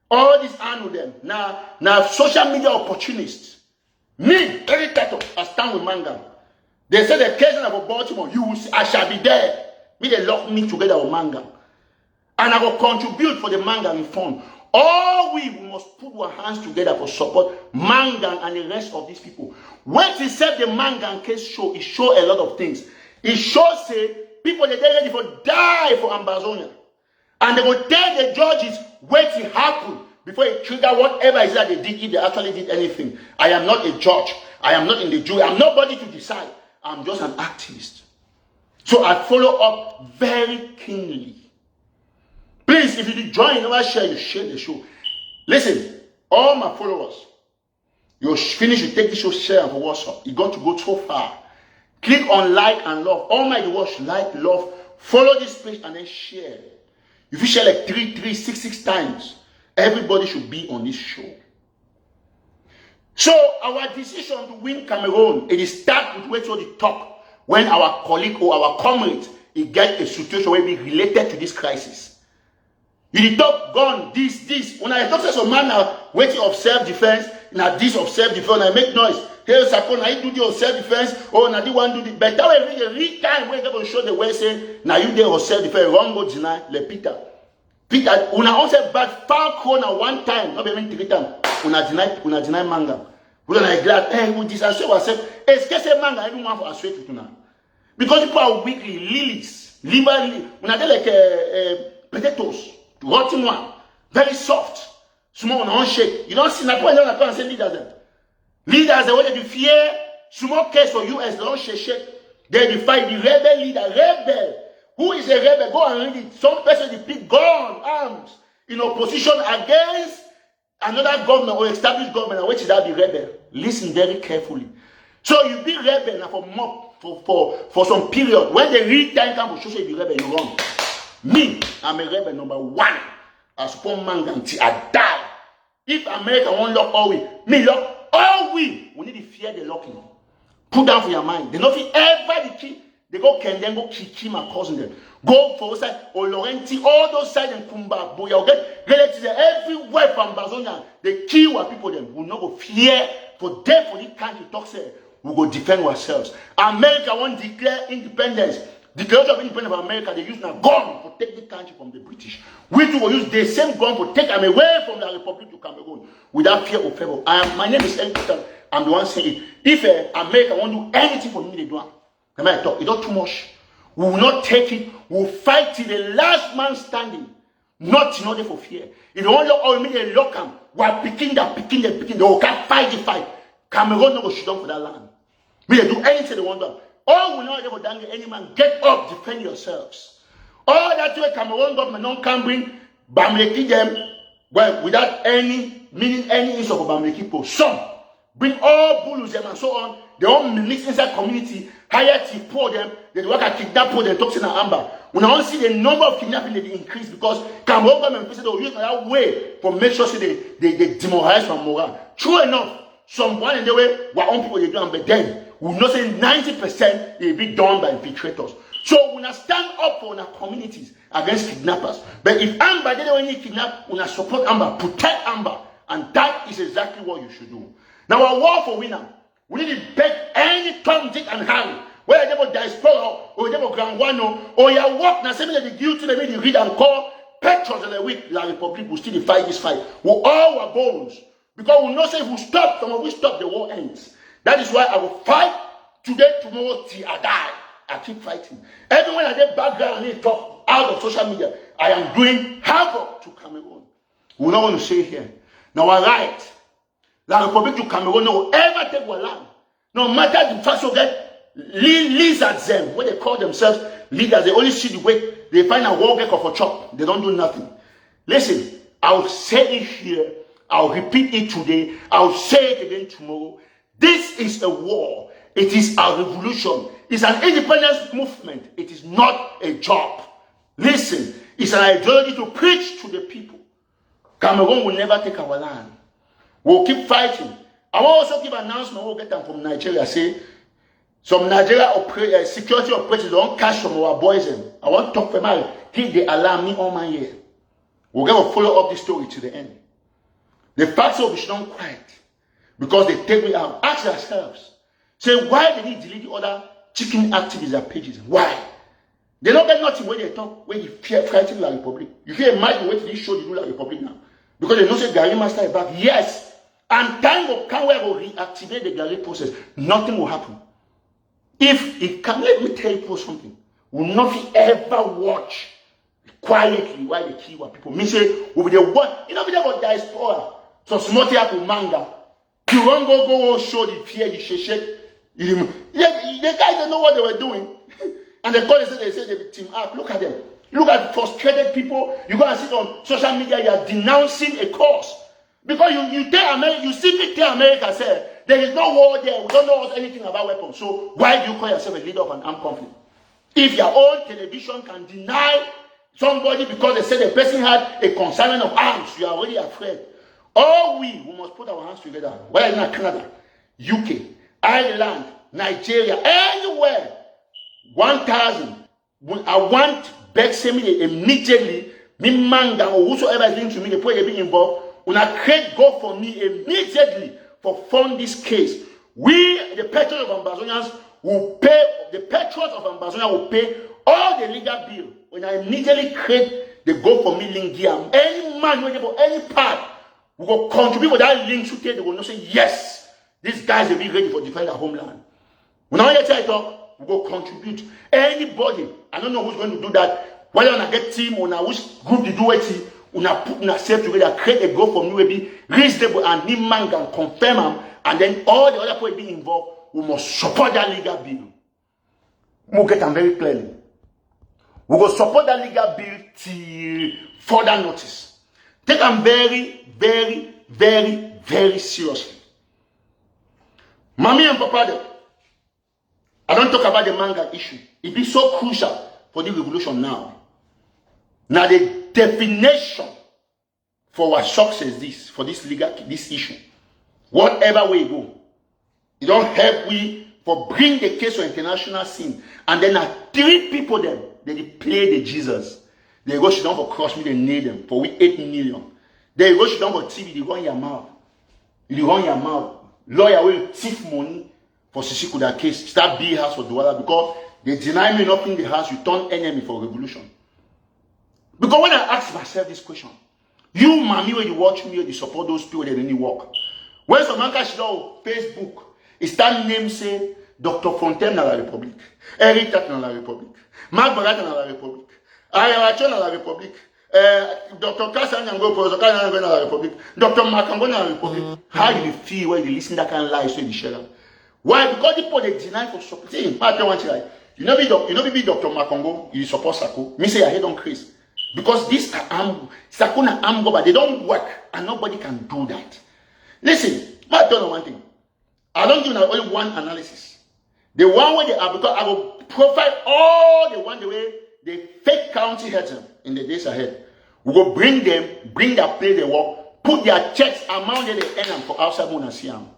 All these are with them. Now social media opportunists. Me, Eric Tato, I stand with Ngang. They said the occasion of Baltimore, I shall be there. Me, they lock me together with Mangang. And I will contribute for the Mangang fund. All we must put our hands together for support Mangang and the rest of these people. When he said the Mangang case show, it show a lot of things. It shows say people that they ready for die for Ambazonia. And they will tell the judges wait it happen before it trigger whatever it is that they did, if they actually did anything. I am not a judge. I am not in the jury. I'm nobody to decide. I'm just an activist. So I follow up very keenly. Please, if you did join, never share, you share the show. Listen, all my followers, you finish, you take the show, share and for WhatsApp. You got to go so far. Click on like and love. All my watch, like, love, follow this page and then share. If you share like 6 times, everybody should be on this show. So our decision to win Cameroon, it is start with wait till the top when our colleague or our comrade it get a situation where be related to this crisis. You talk gun, this. When I talk to some man now waiting of self-defense, now this of self-defense, I make noise. Hey, Sakon, I do the self-defense, now they want to do the better way. Every time when they show the way say, now you there of self-defense, wrong go deny, le Peter. Peter, una also bad far corner one time, not even 3 times. Una deny Manga. We are glad, hey, we disassociate ourselves. Est-ce Manga, everyone for associate to now? Because people are weakly, lilies, liver, una like potatoes. Rotten one, very soft, small and shake. You don't see that one, don't say leaders. Leaders, they want to fear, small case for US, they don't shake. They fight the rebel leader, rebel. Who is a rebel? Go and read it. Some person depict gun, arms, in opposition against another government or established government, which is that the rebel. Listen very carefully. So you be rebel now for mob for some period. When they read time come to show you be rebel, you run. Me, I'm a rebel number 1. I support Mangang till I die. If America won't lock all we, me lock all we. We need to fear the locking. Put down for your mind. They don't feel ever the key. They go Kendem, go Kiki, my cousin them. Go for side or Laurenti, all those sides and Kumba, Boya, get relatives everywhere from Bazonia. They kill our people them. We not go fear for them for this country talk say we go defend ourselves. America won't declare independence. Declaration of Independence of America, they use a gun to take the country from the British. We too will use the same gun to take them away from the Republic to Cameroon without fear or favor. My name is Elton. I'm the one saying it. If America won't do anything for me, they do it. It's not too much. We will not take it. We will fight till the last man standing. Not in order for fear. If you want to lock me, lock them. We are picking. They will fight the fight. Cameroon no go shoot down for that land. We they do anything they want to. All we know is that any man get up, defend yourselves. All that way Cameroon government don't can bring Bamleki them well without any meaning any use of Bamleki people. Some bring all bulls them and so on. They all mix inside community, hire to pour them, they work at kidnap pour them, toxin and Amba. We now see the number of kidnapping they increase because Cameroon government will use that way for make sure they demoralize from morale. True enough, some one in the way what own people they do but then we know say 90% they be done by infiltrators. So we not stand up for our communities against kidnappers. But if Amba they don't need kidnap, we not support Amba, protect Amba, and that is exactly what you should do. Now our war for winner, we need to beg any Tom, Dick, and Harry, whether they were diaspora or they were Grand Wano, or your work now same like the guilty they made read and call Petros and the week La Republic will still fight this fight with all our bones. Because we know say if we stop, some of we stop, the war ends. That is why I will fight today, tomorrow, till I die. I keep fighting. Everyone I get background and talk out of social media, I am doing havoc to Cameroon. We don't want to say here. Now I right. La Republic to Cameroon no will ever take our land. No matter the fact you get lizards them, what they call themselves leaders, they only see the way they find a war of a chop. They don't do nothing. Listen, I'll say it here. I'll repeat it today. I'll say it again tomorrow. This is a war. It is a revolution. It's an independence movement. It is not a job. Listen, it's an ideology to preach to the people. Cameroon will never take our land. We'll keep fighting. I will also give an announcement. We'll get them from Nigeria. Say, some Nigeria security operators don't catch some of our boys. I want to talk for my hit the alarm me on my ear. We're going to follow up this story to the end. The facts will be not quiet. Because they take me out. Ask yourselves. Say, why did he delete the other chicken activists and pages. Why? They don't get nothing when they talk, when you fear fighting La Republic. You feel imagine what this show they do La Republic now. Because they know say Garri master is back. Yes. And time will come where will reactivate the Garri process. Nothing will happen. If it can, let me tell you something. Will not ever watch quietly while they kill what people. Me say, will be the one, you know, we about diaspora. So small to manga. You won't go show the fear, the shake. The guys don't know what they were doing. And they call it, they say they team up. Look at them. Look at frustrated people. You go and sit on social media, you are denouncing a cause. Because you tell America, you simply tell America, say, there is no war there. We don't know anything about weapons. So why do you call yourself a leader of an armed conflict? If your own television can deny somebody because they say the person had a consignment of arms, you are already afraid. All we must put our hands together. Whether in Canada, UK, Ireland, Nigeria, anywhere. 1,000. I want Bexemi immediately. Me manga or whosoever is linked to me, the point they be involved. When I create go for me immediately for fund this case. We, the patriots of Ambazonians, will pay. The patriots of Ambazonia will pay all the legal bill. When I immediately create the go for me link here, any man waiting for any part will go contribute with that link. So they will not say yes. These guys will be ready for defend their homeland. When I let you talk. We go contribute. Anybody, I don't know who's going to do that. Whether on a get team or on which group to do it, on a put ourselves together, create a goal for me, will be reasonable and the man can confirm them, and then all the other people be involved. We must support that legal bill. We'll get them very clearly. We will support that legal bill till further notice. Take them very, very, very, very seriously. Mommy and Papa. I don't talk about the manga issue. It be so crucial for the revolution now. Now the definition for what success this for this issue. Whatever way you go, it don't help we for bring the case to international scene. And then 3 people them they play the Jesus. They go sit down for cross me, they need them for we 8 million. They go sit down for TV, they run your mouth. You run your mouth. Lawyer will thief money. For Sisi Kuda case, start big house for Douala because they deny me not in the house, you turn enemy for revolution. Because when I ask myself this question, you mommy when you watch me, you support those people that didn't work. When some man catch on Facebook, it start name say Dr. Fontaine dans la République, Eric Tat dans la République, Marc Barat dans la République, Ayaracho dans la République, Dr. Kassan Yango dans la République, Dr. Makambo dans la République. How do you feel when you listen to that kind of lies to the sheriff? Why? Because people they deny for support. See, I tell one thing, you know, be Dr. Makongo, you support Sako. Me say I hate on Chris. Because this Sako and Amgo, but they don't work, and nobody can do that. Listen, I tell you one thing. I don't give only one analysis. The one way they are, because I will provide all the one the way the fake county heads in the days ahead. We will bring them, bring their play they work, put their checks amount that they earn for outside Mona Siam.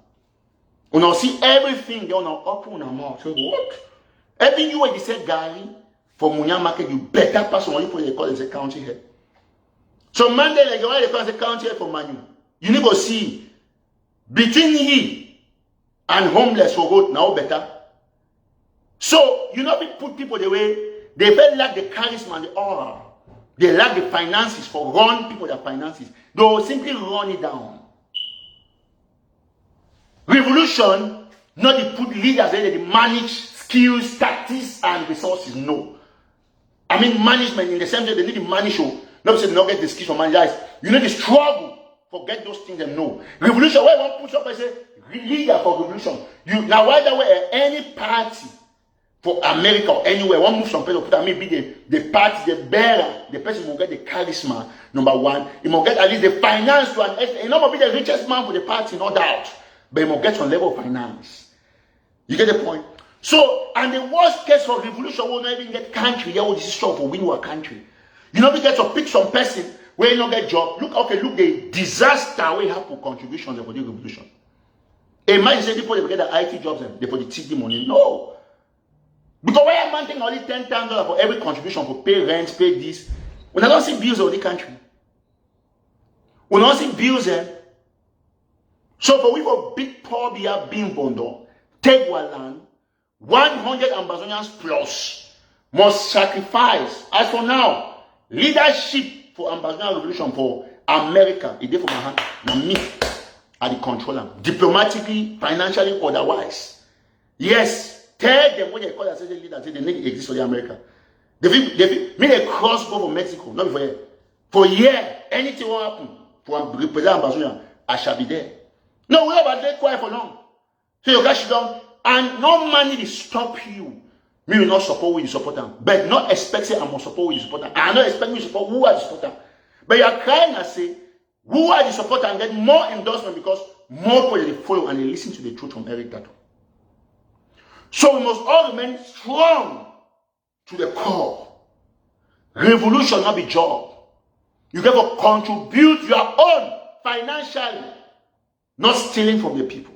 We now see everything they now open our mouth. So what? Every you when you say Garri for Munya market, you better pass on what they call as a county head. So Monday, like why they call as a county head for Manu. You need to see between he and homeless for vote now better. So you know we put people the way they felt like the charisma and the aura. They lack the finances for run people their finances. They will simply run it down. Revolution, not to put leaders there, they manage skills, tactics, and resources. No. I mean management in the same way they need to manage you. Not say they not get the skills from managers. You need to struggle for get those things and no. Revolution, where one push up and say leader for revolution. You now why that way any party for America or anywhere, one move some people put me be the party, the bearer, the person will get the charisma, number one. He will get at least the finance to an extent. He not be the richest man for the party, no doubt. But he will get some level of finance. You get the point? So, and the worst case for revolution will not even get country. There will this for win our country. You know, we get to pick some person where you not get job. Look, okay, look the disaster we have for contributions for the revolution. A man say people they get the IT jobs and they for the TD money. No. Because why am I only $10,000 for every contribution for pay rent, pay this? When I don't see bills of the country. When I don't see bills so for we for big poor being bondo, take one land, 100 Ambazonians plus must sacrifice. As for now, leadership for Ambazonian revolution for America, it did for my hand. Now me, I the controller, diplomatically, financially, otherwise. Yes, tell them what they call themselves leaders, they need to exist for the America. They made a cross go from Mexico, not for here. For here, anything will happen for represent Ambazonia, I shall be there. No, we have been quiet for long. So you cash it down, and no money will stop you. Me will not support who you support them, but not expecting I must support who you support them. I not expect me to support who I support them. But you are crying and say, who are the supporter and get more endorsement because more people they follow and they listen to the truth from Eric Dato. So we must all remain strong to the core. Revolution not be job. You get to contribute your own financially, not stealing from the people.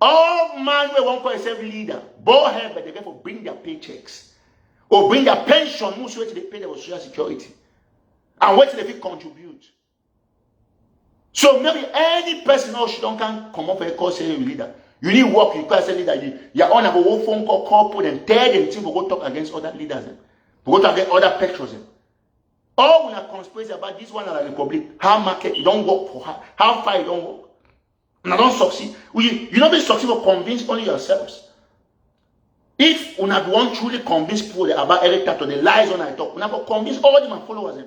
All man will want to call themselves leader, ball head, but they get to bring their paychecks or bring their pension. Most way to they pay their social security, and what they contribute. So maybe any person else don't can come up and call say leader. You need work, you can't say leader. You're on a phone call, corporate, and tell them to go talk against other leaders. Go talk against other pectorals. All when a conspiracy about this one and the republic, how market you don't work for her, how far you don't work. And I don't succeed. You don't be succeed for convince only yourselves. If you not want truly convince people about Eric Tato, the lies on I talk, you have convince all of my followers.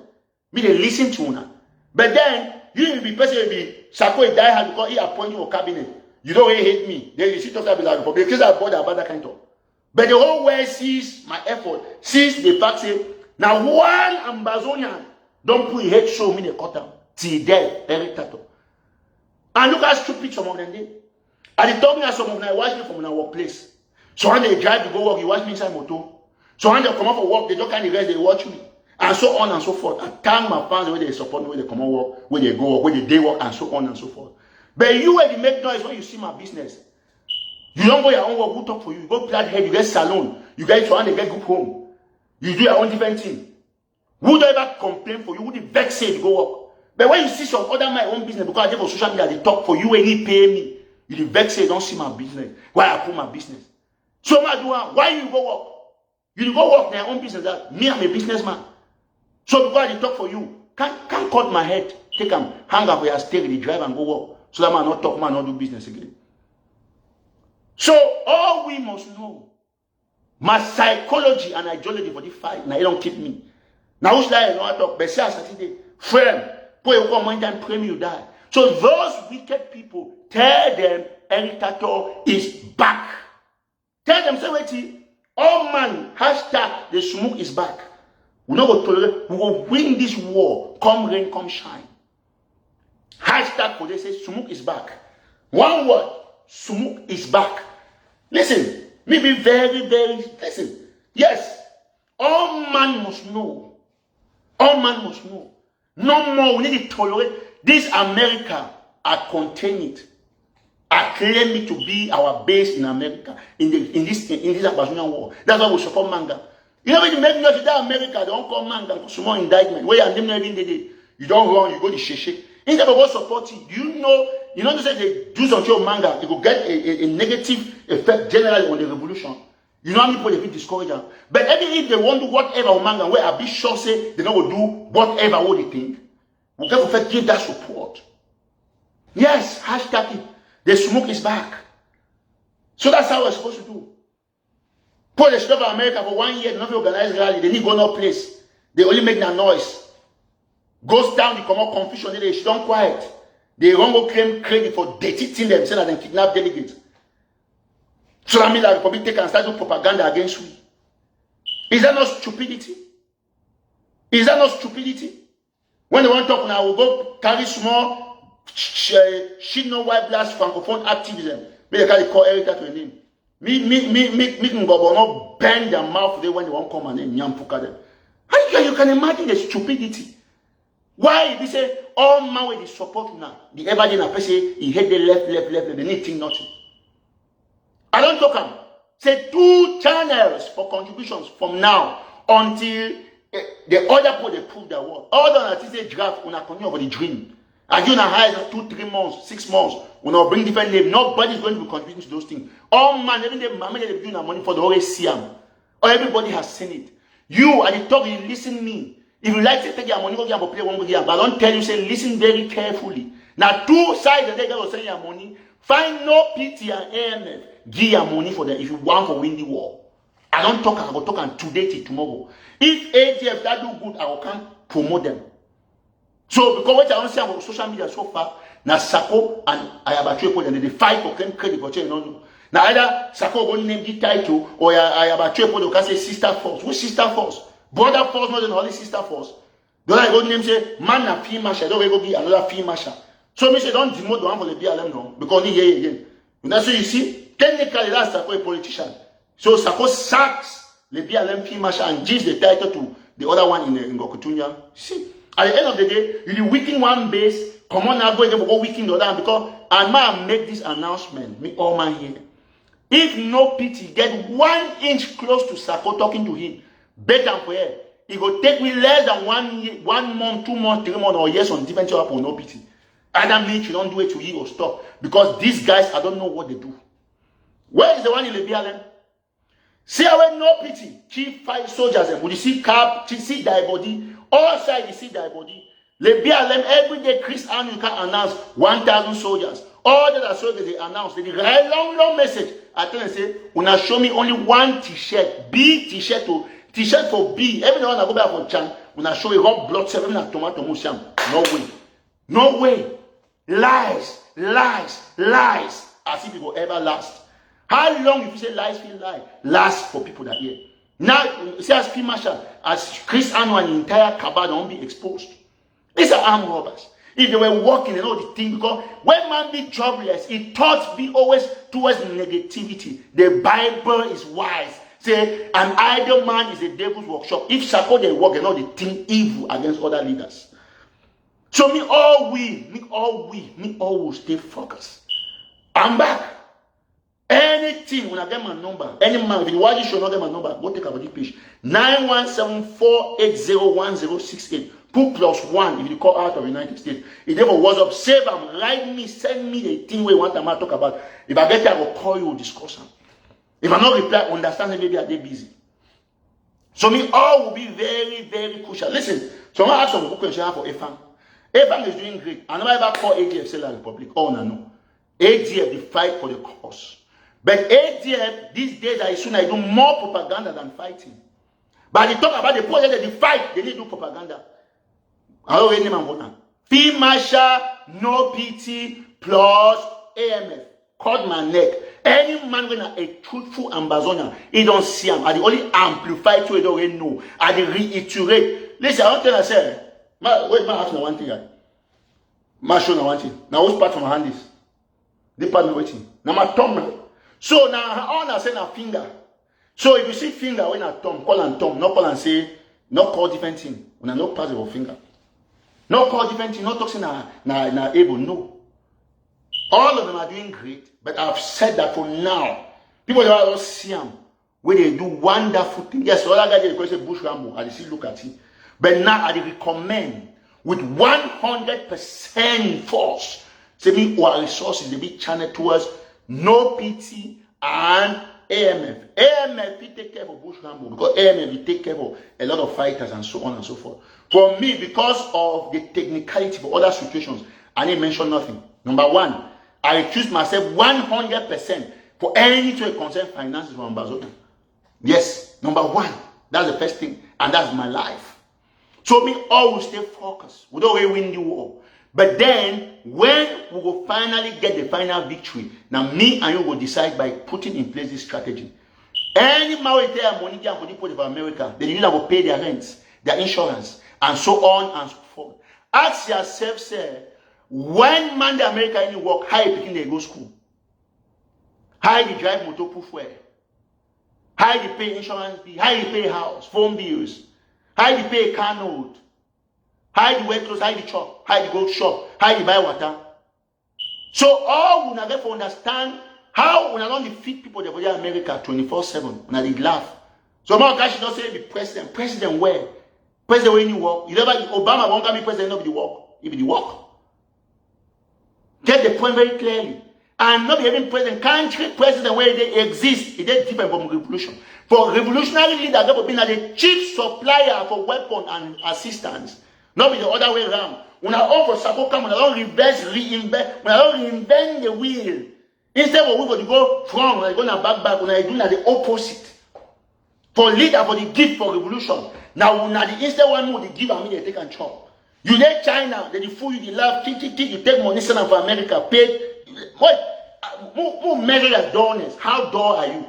Me they listen to una. But then you will be person will be Sako die hard because he appoint you a cabinet. You don't really hate me. Then you see talk about the republic because I bother about that kind of talk. But the whole world sees my effort, sees the fact say now one Ambazonian don't put head show me the cutter till dead Eric Tato. And look how stupid some of them did. And they told me that some of them watch me from our workplace. So when they drive to go work, you watch me inside motor. So when they come out for work, they don't kind of rest, they watch me. And so on and so forth. I thank my fans where they support me, where they come out work, where they go work, where they day work, and so on and so forth. But you where they make noise when you see my business. You don't go your own work, who talk for you? You go plat head, you get salon, you get to and they get group home. You do your own different thing. Who don't ever complain for you? Who the vex say you go work? But when you see some other my own business, because I get for social media, they talk for you and they pay me. You the vex say you don't see my business. Why I put my business? So much do why you go work? You go work in your own business. That me, I'm a businessman. So because they talk for you, can't cut my head, take them, hang up your steering, the drive and go work. So that man not talk, man not do business again. So all we must know, my psychology and ideology for the fight, now you don't keep me. Now which lie you know I talk, but say I Saturday, friend, put you come one time, pray me you die. So those wicked people, tell them Eric Tato is back. Tell them, say wait, all man, hashtag the smoke is back. We not go tolerate, we will win this war, come rain, come shine. Hashtag for they say smoke is back. One word, smoke is back. Listen, me be very, very, listen. Yes, all man must know. All man must know. No more, we need to tolerate. This America, I contain it. I claim it to be our base in America, in this Ambazonian war. That's why we support Manga. You know when you make noise that America, they don't call Manga, small indictment. Where you them every day, you don't run, you go to sheshe. Instead of what support it, you know to say they do something Manga, it will get a negative effect generally on the revolution. You know how many people they feel discouraged. But even if they want to do whatever on Manga, where a big sure say they don't do whatever what they think, we can give that support. Yes, hashtag it. The smoke is back. So that's how we're supposed to do. Paul they stop America for 1 year, they don't organize rally, they need go no place. They only make that noise. Goes down, they come out confusion, they don't quiet. They won't go claim credit for dirty thing themselves and then kidnap delegates. So that means that the Republic take and start doing propaganda against we. Is that not stupidity? Is that not stupidity? When they want to talk now, we'll go carry small shit no white blast francophone activism. Maybe they call Eric Tato a name. Me can go not bend their mouth when they want to come and name Nyampuka them. How you can imagine the stupidity? Why they say all man with the support now? The everyday na person he hate the left, they need think nothing. I don't talk them. Say 2 channels for contributions from now until the other people they prove their work. All the say draft on a continue over the dream. And you na hire 2, 3 months, 6 months. When I bring different names, nobody's going to be contributing to those things. All man, even the man they're doing money for, they always see them. Or everybody has seen it. You at the talk, you listen me. If you like to take your money, go get play one game. But I don't tell you, say listen very carefully. Now, two sides that they will send your money. Find no PT and AMF. Give your money for them if you want to win the war. I don't talk, I will talk and today till tomorrow. If ATF that do good, I will can't promote them. So because what I don't see on social media so far, now Sako and I have a triple and they fight for claim credit for change. No. Now either Sako go name the title or I have a triple they can say sister force. Which sister force? Brother force more than only sister force. Don't I go name say man na fee masha, don't go give another fee masha. So me say don't demote the one for the BLM no because he hear again. That's so you see, technically that's Sako a politician. So Sako sacks the BLM fee masha and gives the title to the other one in Gokutunya. See, at the end of the day, you weaken one base. Come on now, go weaken the other because I might make this announcement. Me all man here. If no pity get 1 inch close to Sako talking to him, better for her. It will take me less than 1 year, 1 month, 2 months, 3 months, or years on different job for no pity. Either means you don't do it to you or stop. Because these guys, I don't know what they do. Where is the one in the BLM? See how no pity, keep 5 soldiers and would you see cap, see die body, all sides you see die body. The BLM every day Chris Anu can announce 1,000 soldiers. All the other soldiers they announce, they write long message. I tell them say, una show me only one t-shirt, B t-shirt to t-shirt for B. Every one I go back for Chan, una show a raw blood cell, even a tomato musham. No way. No way. Lies, lies, lies. As if it will ever last. How long if you say lies feel lie? Last for people that hear. Now, see as P. Marshall, as Chris Anu and the entire cabal don't be exposed. These are armed robbers. If they were walking, you know the thing, because when man be jobless, it thoughts be always towards negativity. The Bible is wise. Say, an idle man is a devil's workshop. If Sako they work, you know the thing evil against other leaders. So me all will stay focused. I'm back. Anything when I get my number, any man, if you watch this show, not get my number, go take about the page. 917-480-1068. Put +1 if you call out of the United States. If they have a WhatsApp, save them, write me, send me the thing we want to talk about. If I get there, I will call you, we'll discuss them. If I not reply, understand that maybe they busy. So me all will be very, very crucial. Listen, so I ask some questions for Efang. Efang is doing great. I never ever call ADF Cellular Republic. Oh no. ADF they fight for the cause. But ADF these days I soon I do more propaganda than fighting. But they talk about the project they fight, they need to do propaganda. I don't name and Fee Masha, no PT plus AMF. Cut my neck. Any man when a truthful ambassador, he don't see him. I the only amplify to it already know. I the reiterate. Listen, I want to tell you, say, wait, my ask one thing. My show one thing. Now which part of my hand is? The part I'm waiting. Now my thumb now. So now all I say na finger. So if you see finger when I thumb, call and thumb, not call and say, not call different thing. When I not pass your finger. Not call different thing, not talking na able, no. All of them are doing great, but I've said that for now. People that don't see them, where they do wonderful things. Yes, the other guy they call Bush Rambo, I see look at it. But now I recommend with 100% force, say me our resources, they be channeled towards no PT and AMF. AMF will take care of Bush Rambo because AMF will take care of a lot of fighters and so on and so forth. For me, because of the technicality for other situations, I didn't mention nothing. Number one, I accuse myself 100% for anything to concern finances for Ambassador. Yes, number one, that's the first thing, and that's my life. So me always stay focused. We don't really win the war. But then, when we will finally get the final victory, now me and you will decide by putting in place this strategy. Any maritime money for the people of America, they will pay their rents, their insurance, and so on and so forth. Ask yourself, sir, when man the America any work, how you picking they go school? How you drive motor proof where? How you pay insurance bill? How you pay house, phone bills? How you pay car note? How you wear clothes? How you chop? How you go shop? How you buy water? So all we not get to understand how we not only feed people that for America 24/7. When they laugh. So my guys should not say be president. President where? President when you work. You never Obama won't come be president. Nobody work. If you work. Get the point very clearly. And not even president, country president where they exist, it is different from revolution. For revolutionary leader, they will be the chief supplier for weapon and assistance. Not be the other way around. When I offer support, come, when I don't reinvent, when I don't reinvent the wheel. Instead of we going to go from, when I go back, when I do the opposite. For leader, for the gift for revolution. Now, when the instead one more, they give and me, they take and chop. You let China, they fool you, they laugh, you take money, send them for America, paid. What? Who measure your donors? How dull are you?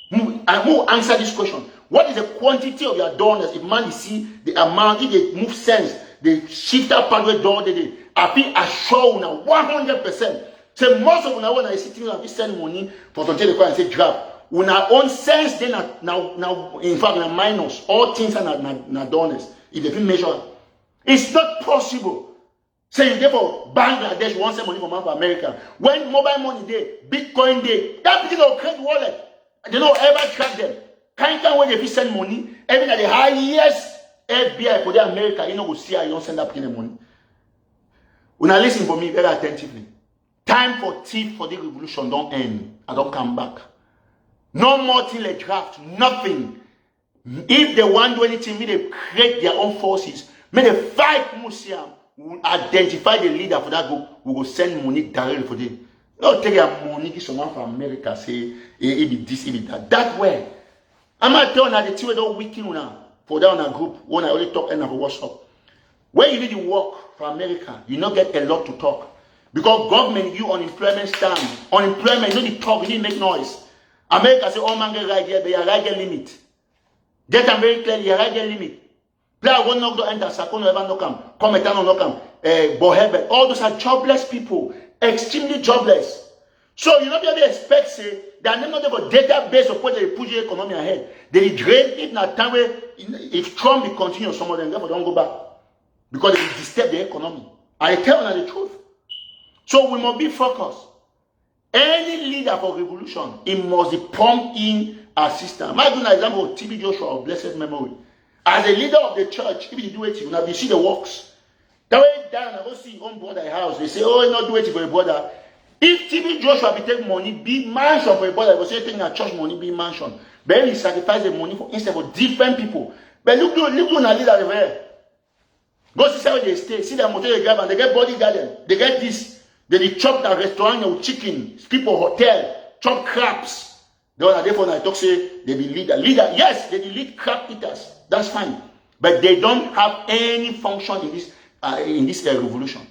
Who answer this question? What is the quantity of your donors? If man see the amount, if they move sense, they shift that pathway door, they I feel assure now 100%. So most of when I sitting and send money for something they call and say draft. When our own sense, then now in fact na minus. All things are na donors. If they can measure, it's not possible. Say therefore Bangladesh wants some money from America. When mobile money day, Bitcoin day, that particular credit wallet, they don't ever track them. Can't when they send money, even at the highest FBI for the America, you know, go see how you don't send up any money. When I listen for me very attentively, time for thief for the revolution don't end. I don't come back. No more till they draft, nothing. If they want to do anything, may they create their own forces. May they fight Museum. We will identify the leader for that group. We will send money directly for them. Don't take your money, give someone from America, say, it be this, it be that. That way. I'm not telling you the two don't weaken now for that on a group. When I only talk and have a WhatsApp. When you need to work for America, you not get a lot to talk. Because government, you unemployment stand. Unemployment, you need to talk, you need to make noise. America say, oh man, get right here, but you right there limit. Get them very clearly, you right there limit. Player one knock door enter, Sakono ever knock him, Cometano knock him, Bohebe. All those are jobless people, extremely jobless. So you not be able to expect say that they're not have a database of what they push the economy ahead. They drain it in a time where if Trump will continue, some of them therefore don't go back. Because they will disturb the economy. I tell you the truth. So we must be focused. Any leader for revolution, it must be pumped in a system. I do an example of TB Joshua of blessed memory. As a leader of the church, if you do it, you see the works. That way down, I go see your own brother house. They say, oh, you not do it for a brother. If TB Joshua be take money, be mansion for a brother, they say taking a church money, be mansion. But he sacrifice the money for instead of different people. But look on a leader there. Go see where they stay. See the motor they grab and they get bodyguard. They get this. They chop the restaurant with chicken. People hotel. Chop crabs. They are therefore I talk say they be leader. Leader, yes, they be lead crab eaters. That's fine. But they don't have any function in this revolution.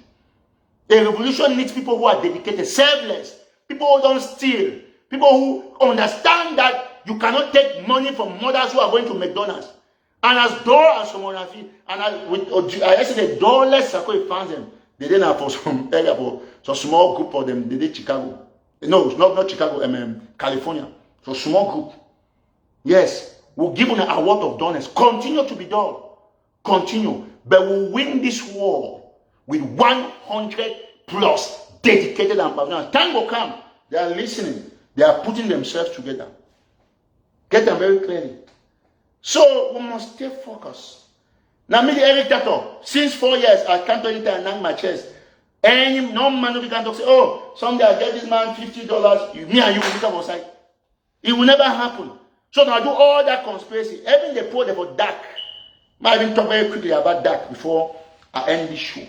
A revolution needs people who are dedicated, selfless, people who don't steal, people who understand that you cannot take money from mothers who are going to McDonald's. And as door as someone has and I said the doorless circle found them. They didn't have for some area for some small group for them. They did Chicago. No, not Chicago, California. So small group. Yes, we'll give them an award of donors. Continue to be done. Continue. But we'll win this war with 100 plus dedicated and passionate. Time will come. They are listening. They are putting themselves together. Get them very clearly. So we must stay focused. Now, me the irritator. Since 4 years, I can't anytime hang my chest. No man who can talk say, oh, someday I get this man $50. Me and you will look outside. It will never happen. So now I do all that conspiracy. Even the poor, they for dark. I even talk very quickly about that before I end this show.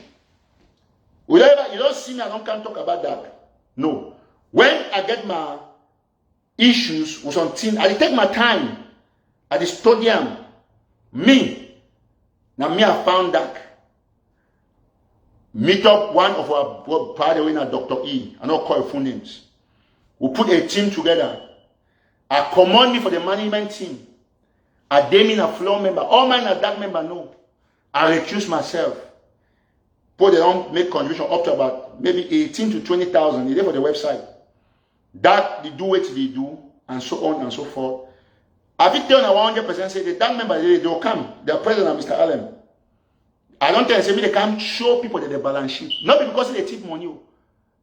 You don't see me, I don't come talk about that. No. When I get my issues with something, I take my time. At the stadium, I found that. Meet up one of our party winner, Dr. E. I don't call full names. We put a team together. I command me for the management team. I name in a floor member. All mine are that member, no. I recuse myself. But they don't make contribution up to about maybe 18 to 20,000. They there for the website. That they do what they do, and so on and so forth. I think tell 100% say that member they will come. The president, Mr. Allen. I don't tell them they can't show people that they balance sheet. Not because they take money,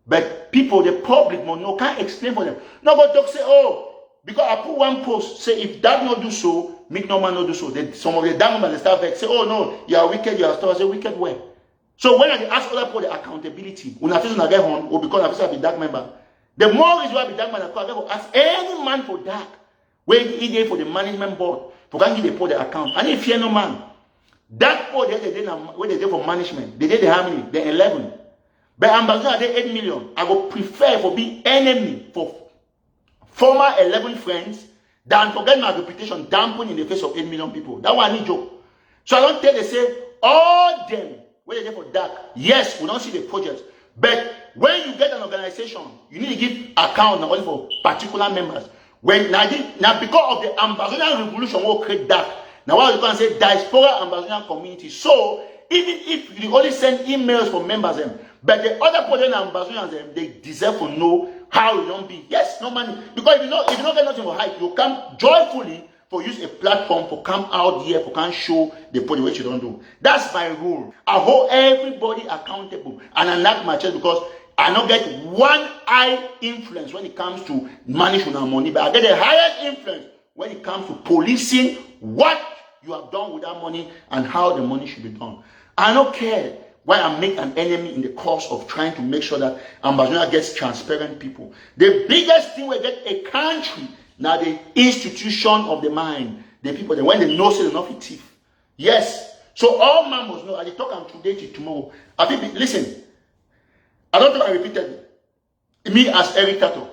but people, the public, no can't explain for them. No, but talk say, oh, because I put one post say if that not do so, make no man not do so. Some of the damn members start back say, oh no, you are wicked, you are still say wicked way. So when I ask other people the accountability, when I feel I get on, or because I feel I be dark member, the more reason why I be dark man, I go ask any man for dark. When he did for the management board, for can give the account. And if you no man, that board they did when they did for management, they did the how many? The 11. But ambassador they 8 million. I would prefer for be enemy for former 11 friends than to get my reputation dampened in the face of 8 million people. That one I need joke. So I don't tell they say all them when they did for dark. Yes, we don't see the project. But when you get an organization, you need to give account not only for particular members. When now because of the Ambazonian revolution will create that. Now what you can say diaspora Ambazonian community. So even if you only send emails for members them, but the other person Ambazonians them, they deserve to know how you don't be. Yes, no money. Because if you don't get nothing for hype, you come joyfully for use a platform for come out here for can show the project which you don't do. That's my rule. I hold everybody accountable and I knock my chest because I don't get one eye influence when it comes to managing our money, but I get the highest influence when it comes to policing what you have done with that money and how the money should be done. I don't care why I make an enemy in the course of trying to make sure that Ambazonia gets transparent people. The biggest thing we get a country now the institution of the mind, the people that when they know say enough it thief. Yes. So all man must know. I talk am today till tomorrow. I think listen. I don't think I repeated it. Me as Eric Tato.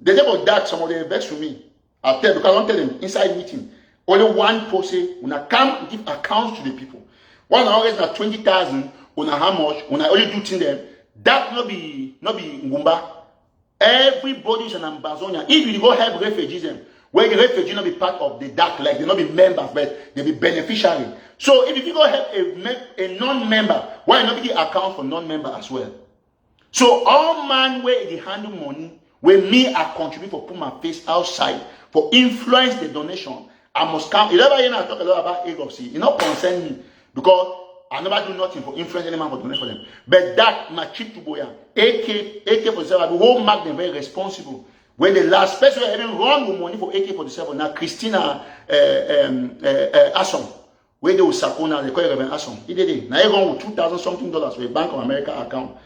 The day about that, some of them vex to me. I tell because I don't tell them inside meeting. Only one person when I come give accounts to the people. One always na 20,000, when how much, when I only do things them, that not be Ngumba. Everybody is an Ambazonia. If you go help refugees them, where the refugee not be part of the dark, like they not be members, but they be beneficiary. So if you go help a non-member, why not be the account for non-member as well? So all man where they handle money, where me I contribute for put my face outside for influence the donation, I must come. You never hear I talk a lot about AGOC. It not concern me because I never do nothing for influence any man for donate for them. But that my chip to Boya, AK-47, I will mark them very responsible. When the last person even run with money for AK-47, now Christina Assom, where they will Sakona, they call it Reverend Assom. He did it. Now he gone with $2,000 something for a Bank of America account.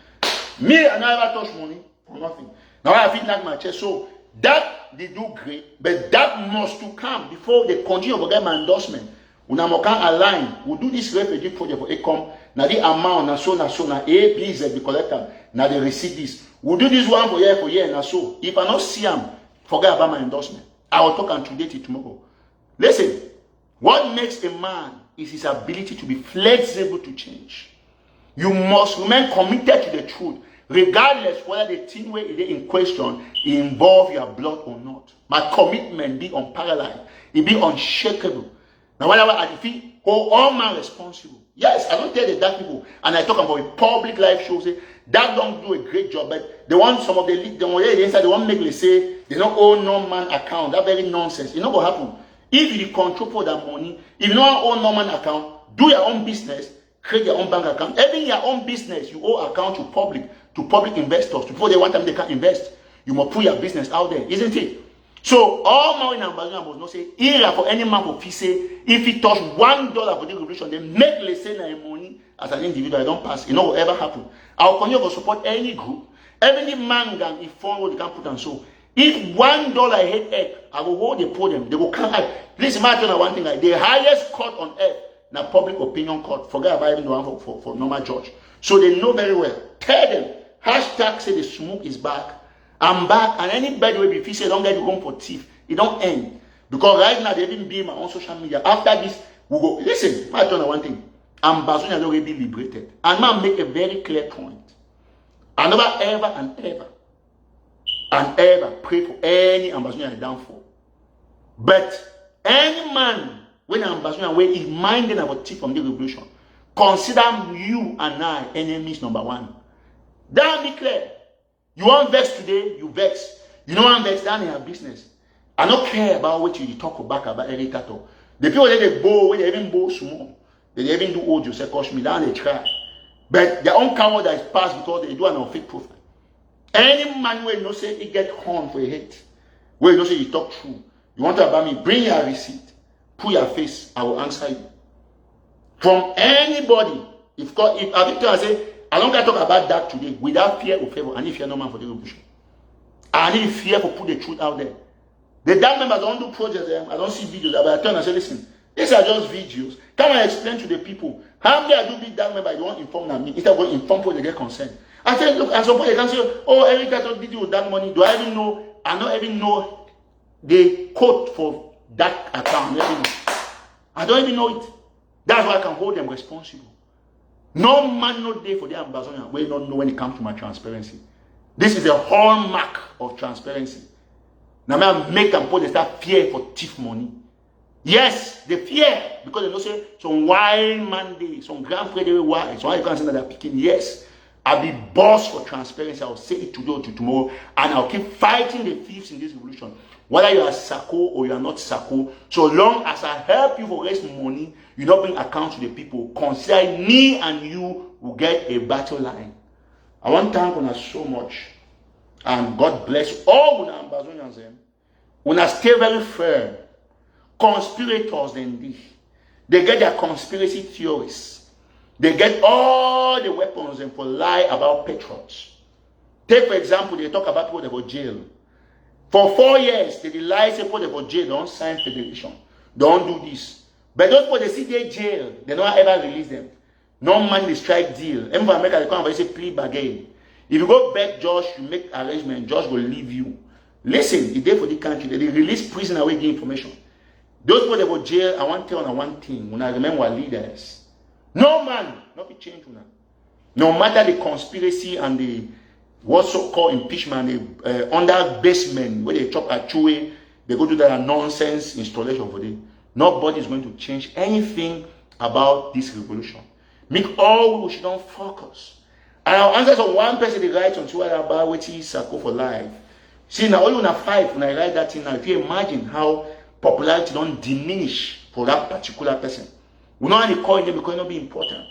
Me, I never touch money for nothing. Now I feel like my chest. So that they do great, but that must to come before they continue to get my endorsement. When I'm align, we do this refugee project for ECOM. Now the amount, na A, B, Z, be collected. Now they receive this. We do this one for year, and so. If I not see them, forget about my endorsement. I will talk and today till tomorrow. Listen, what makes a man is his ability to be flexible to change. You must remain committed to the truth, regardless whether the thing where it is in question involve your blood or not. My commitment be unparalleled. It be unshakable. Now, whenever I defeat, hold all man responsible. Yes, I don't tell the dark people, and I talk about a public life show. Say that don't do a great job, but they want some of the inside. They want make they say they don't own no man account. That very nonsense. You know what happen? If you control for that money, if you don't own no man account, do your own business, create your own bank account. Even your own business, you owe account to public investors. Before they want them, they can invest. You must put your business out there, isn't it? So all man in Ambazonia must not say, here for any man for say, if he touch $1 for the revolution, they make less than money as an individual. I don't pass. It will ever happen. I'll continue to support any group. Every man can inform what they can put on. So if $1 hit egg, I will hold the podium. They will come out. Please imagine one thing like the highest court on earth, now public opinion court. Forget about even the one for normal judge. So they know very well. Tell them, hashtag say the smoke is back. I'm back, and anybody will be say don't get home for thief. It don't end. Because right now they even be my own social media. After this, we go. Listen, I tell you one thing. Ambazonia already be liberated. And man make a very clear point. I never ever pray for any Ambazonia downfall. But any man when Ambazonia where is minding about thief from the revolution, consider you and I enemies number one. That be clear. You want vex today, you vex. You don't want vex, down in your business. I don't care about what you talk about Eric Tato. The people that they bow, when they even bow small, they even do audio, say, coach me down, they try. But their own camera that is passed because they do an fake profile. Any man where you know say he get horn for a hate, where you know say you talk true, you want to about me, bring your receipt, put your face, I will answer you. From anybody If I Victor say, I don't talk about that today without fear or favor, and if fear no man for the revolution. I need fear for put the truth out there. The dark members don't do projects, I don't see videos, but I turn and say, listen, these are just videos. Can I explain to the people how many I do big dark members? They don't inform me. Instead of going inform people, they get concerned. I say, look, at some point they can say, oh, Eric, I did you with that money. Do I even know? I don't even know the code for that account. I don't even know it. That's why I can hold them responsible. No man, no day for the ambassador will not know when it comes to my transparency. This is a hallmark of transparency. Now, I make them put that fear for thief money. Yes, the fear, because they don't say some wild man day, some grand prairie wild, so I can't say that they're picking. Yes, I'll be boss for transparency. I'll say it today or to tomorrow, and I'll keep fighting the thieves in this revolution. Whether you are Sako or you are not Sako, so long as I help you for raise money, you don't bring account to the people. Consider me and you will get a battle line. I want to thank you so much, and God bless all our ambassadors. Una stay very firm. Conspirators indeed. They get their conspiracy theories. They get all the weapons and for lie about patriots. Take for example, they talk about people that were jail. For 4 years, they lie say people that were jail don't sign federation. Don't do this. But those people they see they jail, they don't ever release them. No man they strike deal. Even for America, they come and say plea bargain. If you go back, Josh, you make arrangement, Josh will leave you. Listen, the day for the country, they release prisoner away give information. Those people that go jail, I want to tell you one thing. When I remember our leaders, no man, not be changed now. No matter the conspiracy and the what's so called impeachment, the under basement where they chop at Chewy, they go to that nonsense installation for them. Nobody is going to change anything about this revolution. Make all we should not focus. And I'll answer to one person they write on Twitter about what is Sako for life. See now, only on a 5 when I write that thing now. If you imagine how popularity don't diminish for that particular person. We not only call them because it not be important.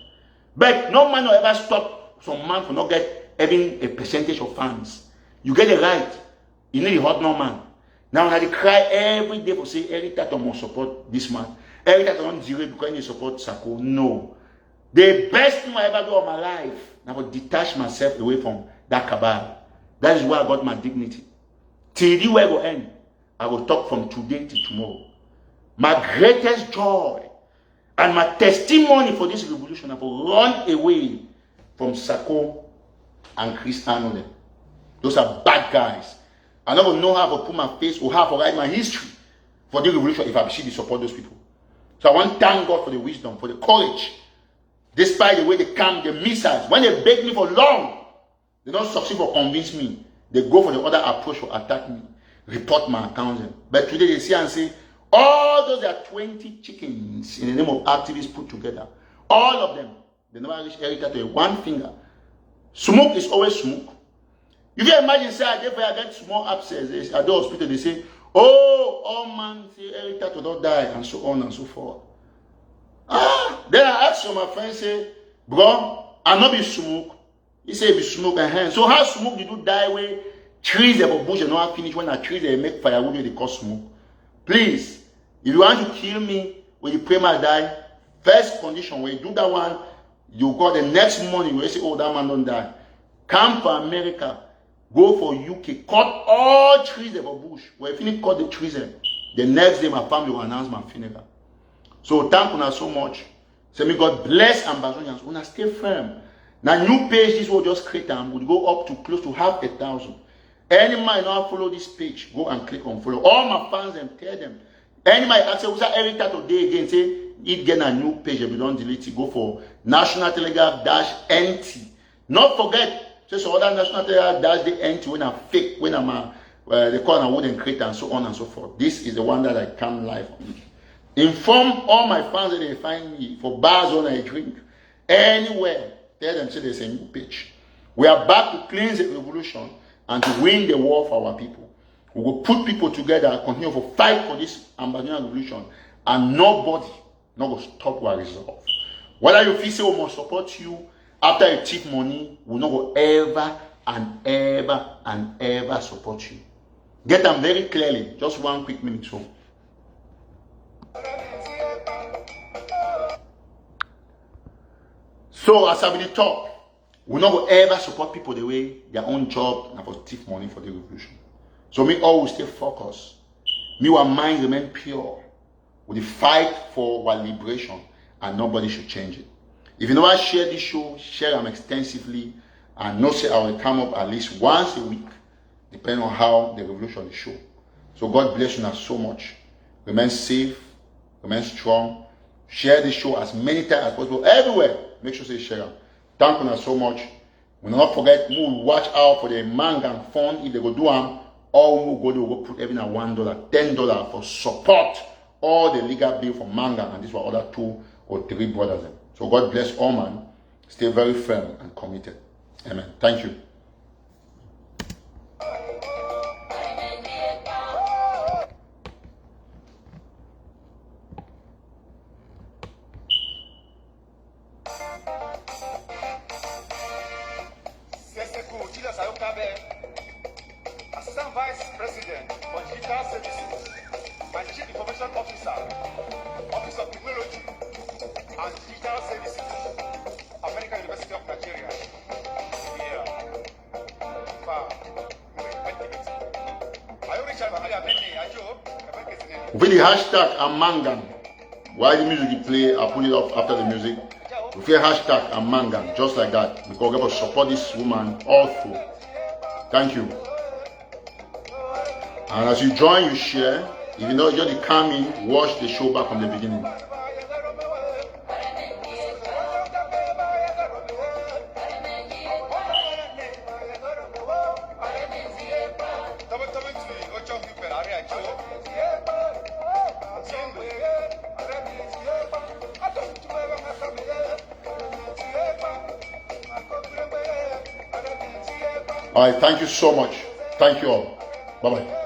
But no man will ever stop some man for not get having a percentage of fans. You get it right. You need a hot no man. Now they cry every day for say every time must support this man. Every time on zero because they support Sako. No. The best thing I ever do in my life, I will detach myself away from that cabal. That is where I got my dignity. Till the way I go end. I will talk from today to tomorrow. My greatest joy and my testimony for this revolution, I will run away from Sako and Cristiano. Those are bad guys. I never know how to put my face or how to write my history for the revolution if I see to support those people. So I want to thank God for the wisdom, for the courage. Despite the way they come, the missiles, when they beg me for long, they don't succeed for convince me. They go for the other approach for attack me. Report my account. But today they see and say, all those are 20 chickens in the name of activists put together. All of them, they never reach Erica to one finger. Smoke is always smoke. If you imagine, say, I get small abscess at the hospital, they say, oh, all man, say, Erica to not die, and so on and so forth. Then I asked some of my friends, say, bro, I not be smoke. He say, be smoke and hand. So how smoke did you die with? Trees that bush and not finish when I trees they make firewood they cause smoke. Please, if you want to kill me when you pray my die, first condition when you do that one, you go the next morning you say, oh that man don't die. Come for America, go for UK, cut all trees that bush. When you finish cut the trees, the next day my family will announce my funeral. So thank you so much. Say me God bless ambassadors. Una stay firm. Now new page this will just create and would go up to close to 500,000. Any man not follow this page, go and click on follow. All my fans and tell them. Any man ask who's every time today again say it get a new page if you don't delete it. Go for National Telegraph -NT. Not forget, just other National Telegraph the NT when I'm fake, when I'm they call a wooden crate and so on and so forth. This is the one that I come live on. Inform all my fans that they find me for bars on a drink anywhere. Tell them say there's a new page. We are back to cleanse the revolution and to win the war for our people. We will put people together and continue to fight for this Ambazonian revolution, and nobody not going to stop our resolve. Whether you feel say we must support you after you take money, we not go ever and ever and ever support you. Get them very clearly. Just 1 quick minute. So as I will talk, we not go ever support people the way their own job and for thief money for the revolution. So me always stay focused. Me our mind remain pure. We fight for our liberation and nobody should change it. If you never share this show, share them extensively and know say I will come up at least once a week, depending on how the revolution is show. So God bless you now so much. Remain safe, remain strong. Share this show as many times as possible. Everywhere. Make sure you share them. Thank you so much. We not forget, we will watch out for the Ngang fund. If they go do them, all we will go put every $1, $10 for support all the legal bill for Ngang, and this were other 2 or 3 brothers. So God bless all man. Stay very firm and committed. Amen. Thank you. Assistant Vice President for Digital Services and Chief Information Officer, Office of Technology and Digital Services, American University of Nigeria. With the hashtag Ngang, while the music you play, I put it up after the music. We feel hashtag Ngang, just like that, because we're going to support this woman all through. Thank you. And as you join, you share. If you know you're come in, watch the show back from the beginning. All right, thank you so much. Thank you all. Bye-bye.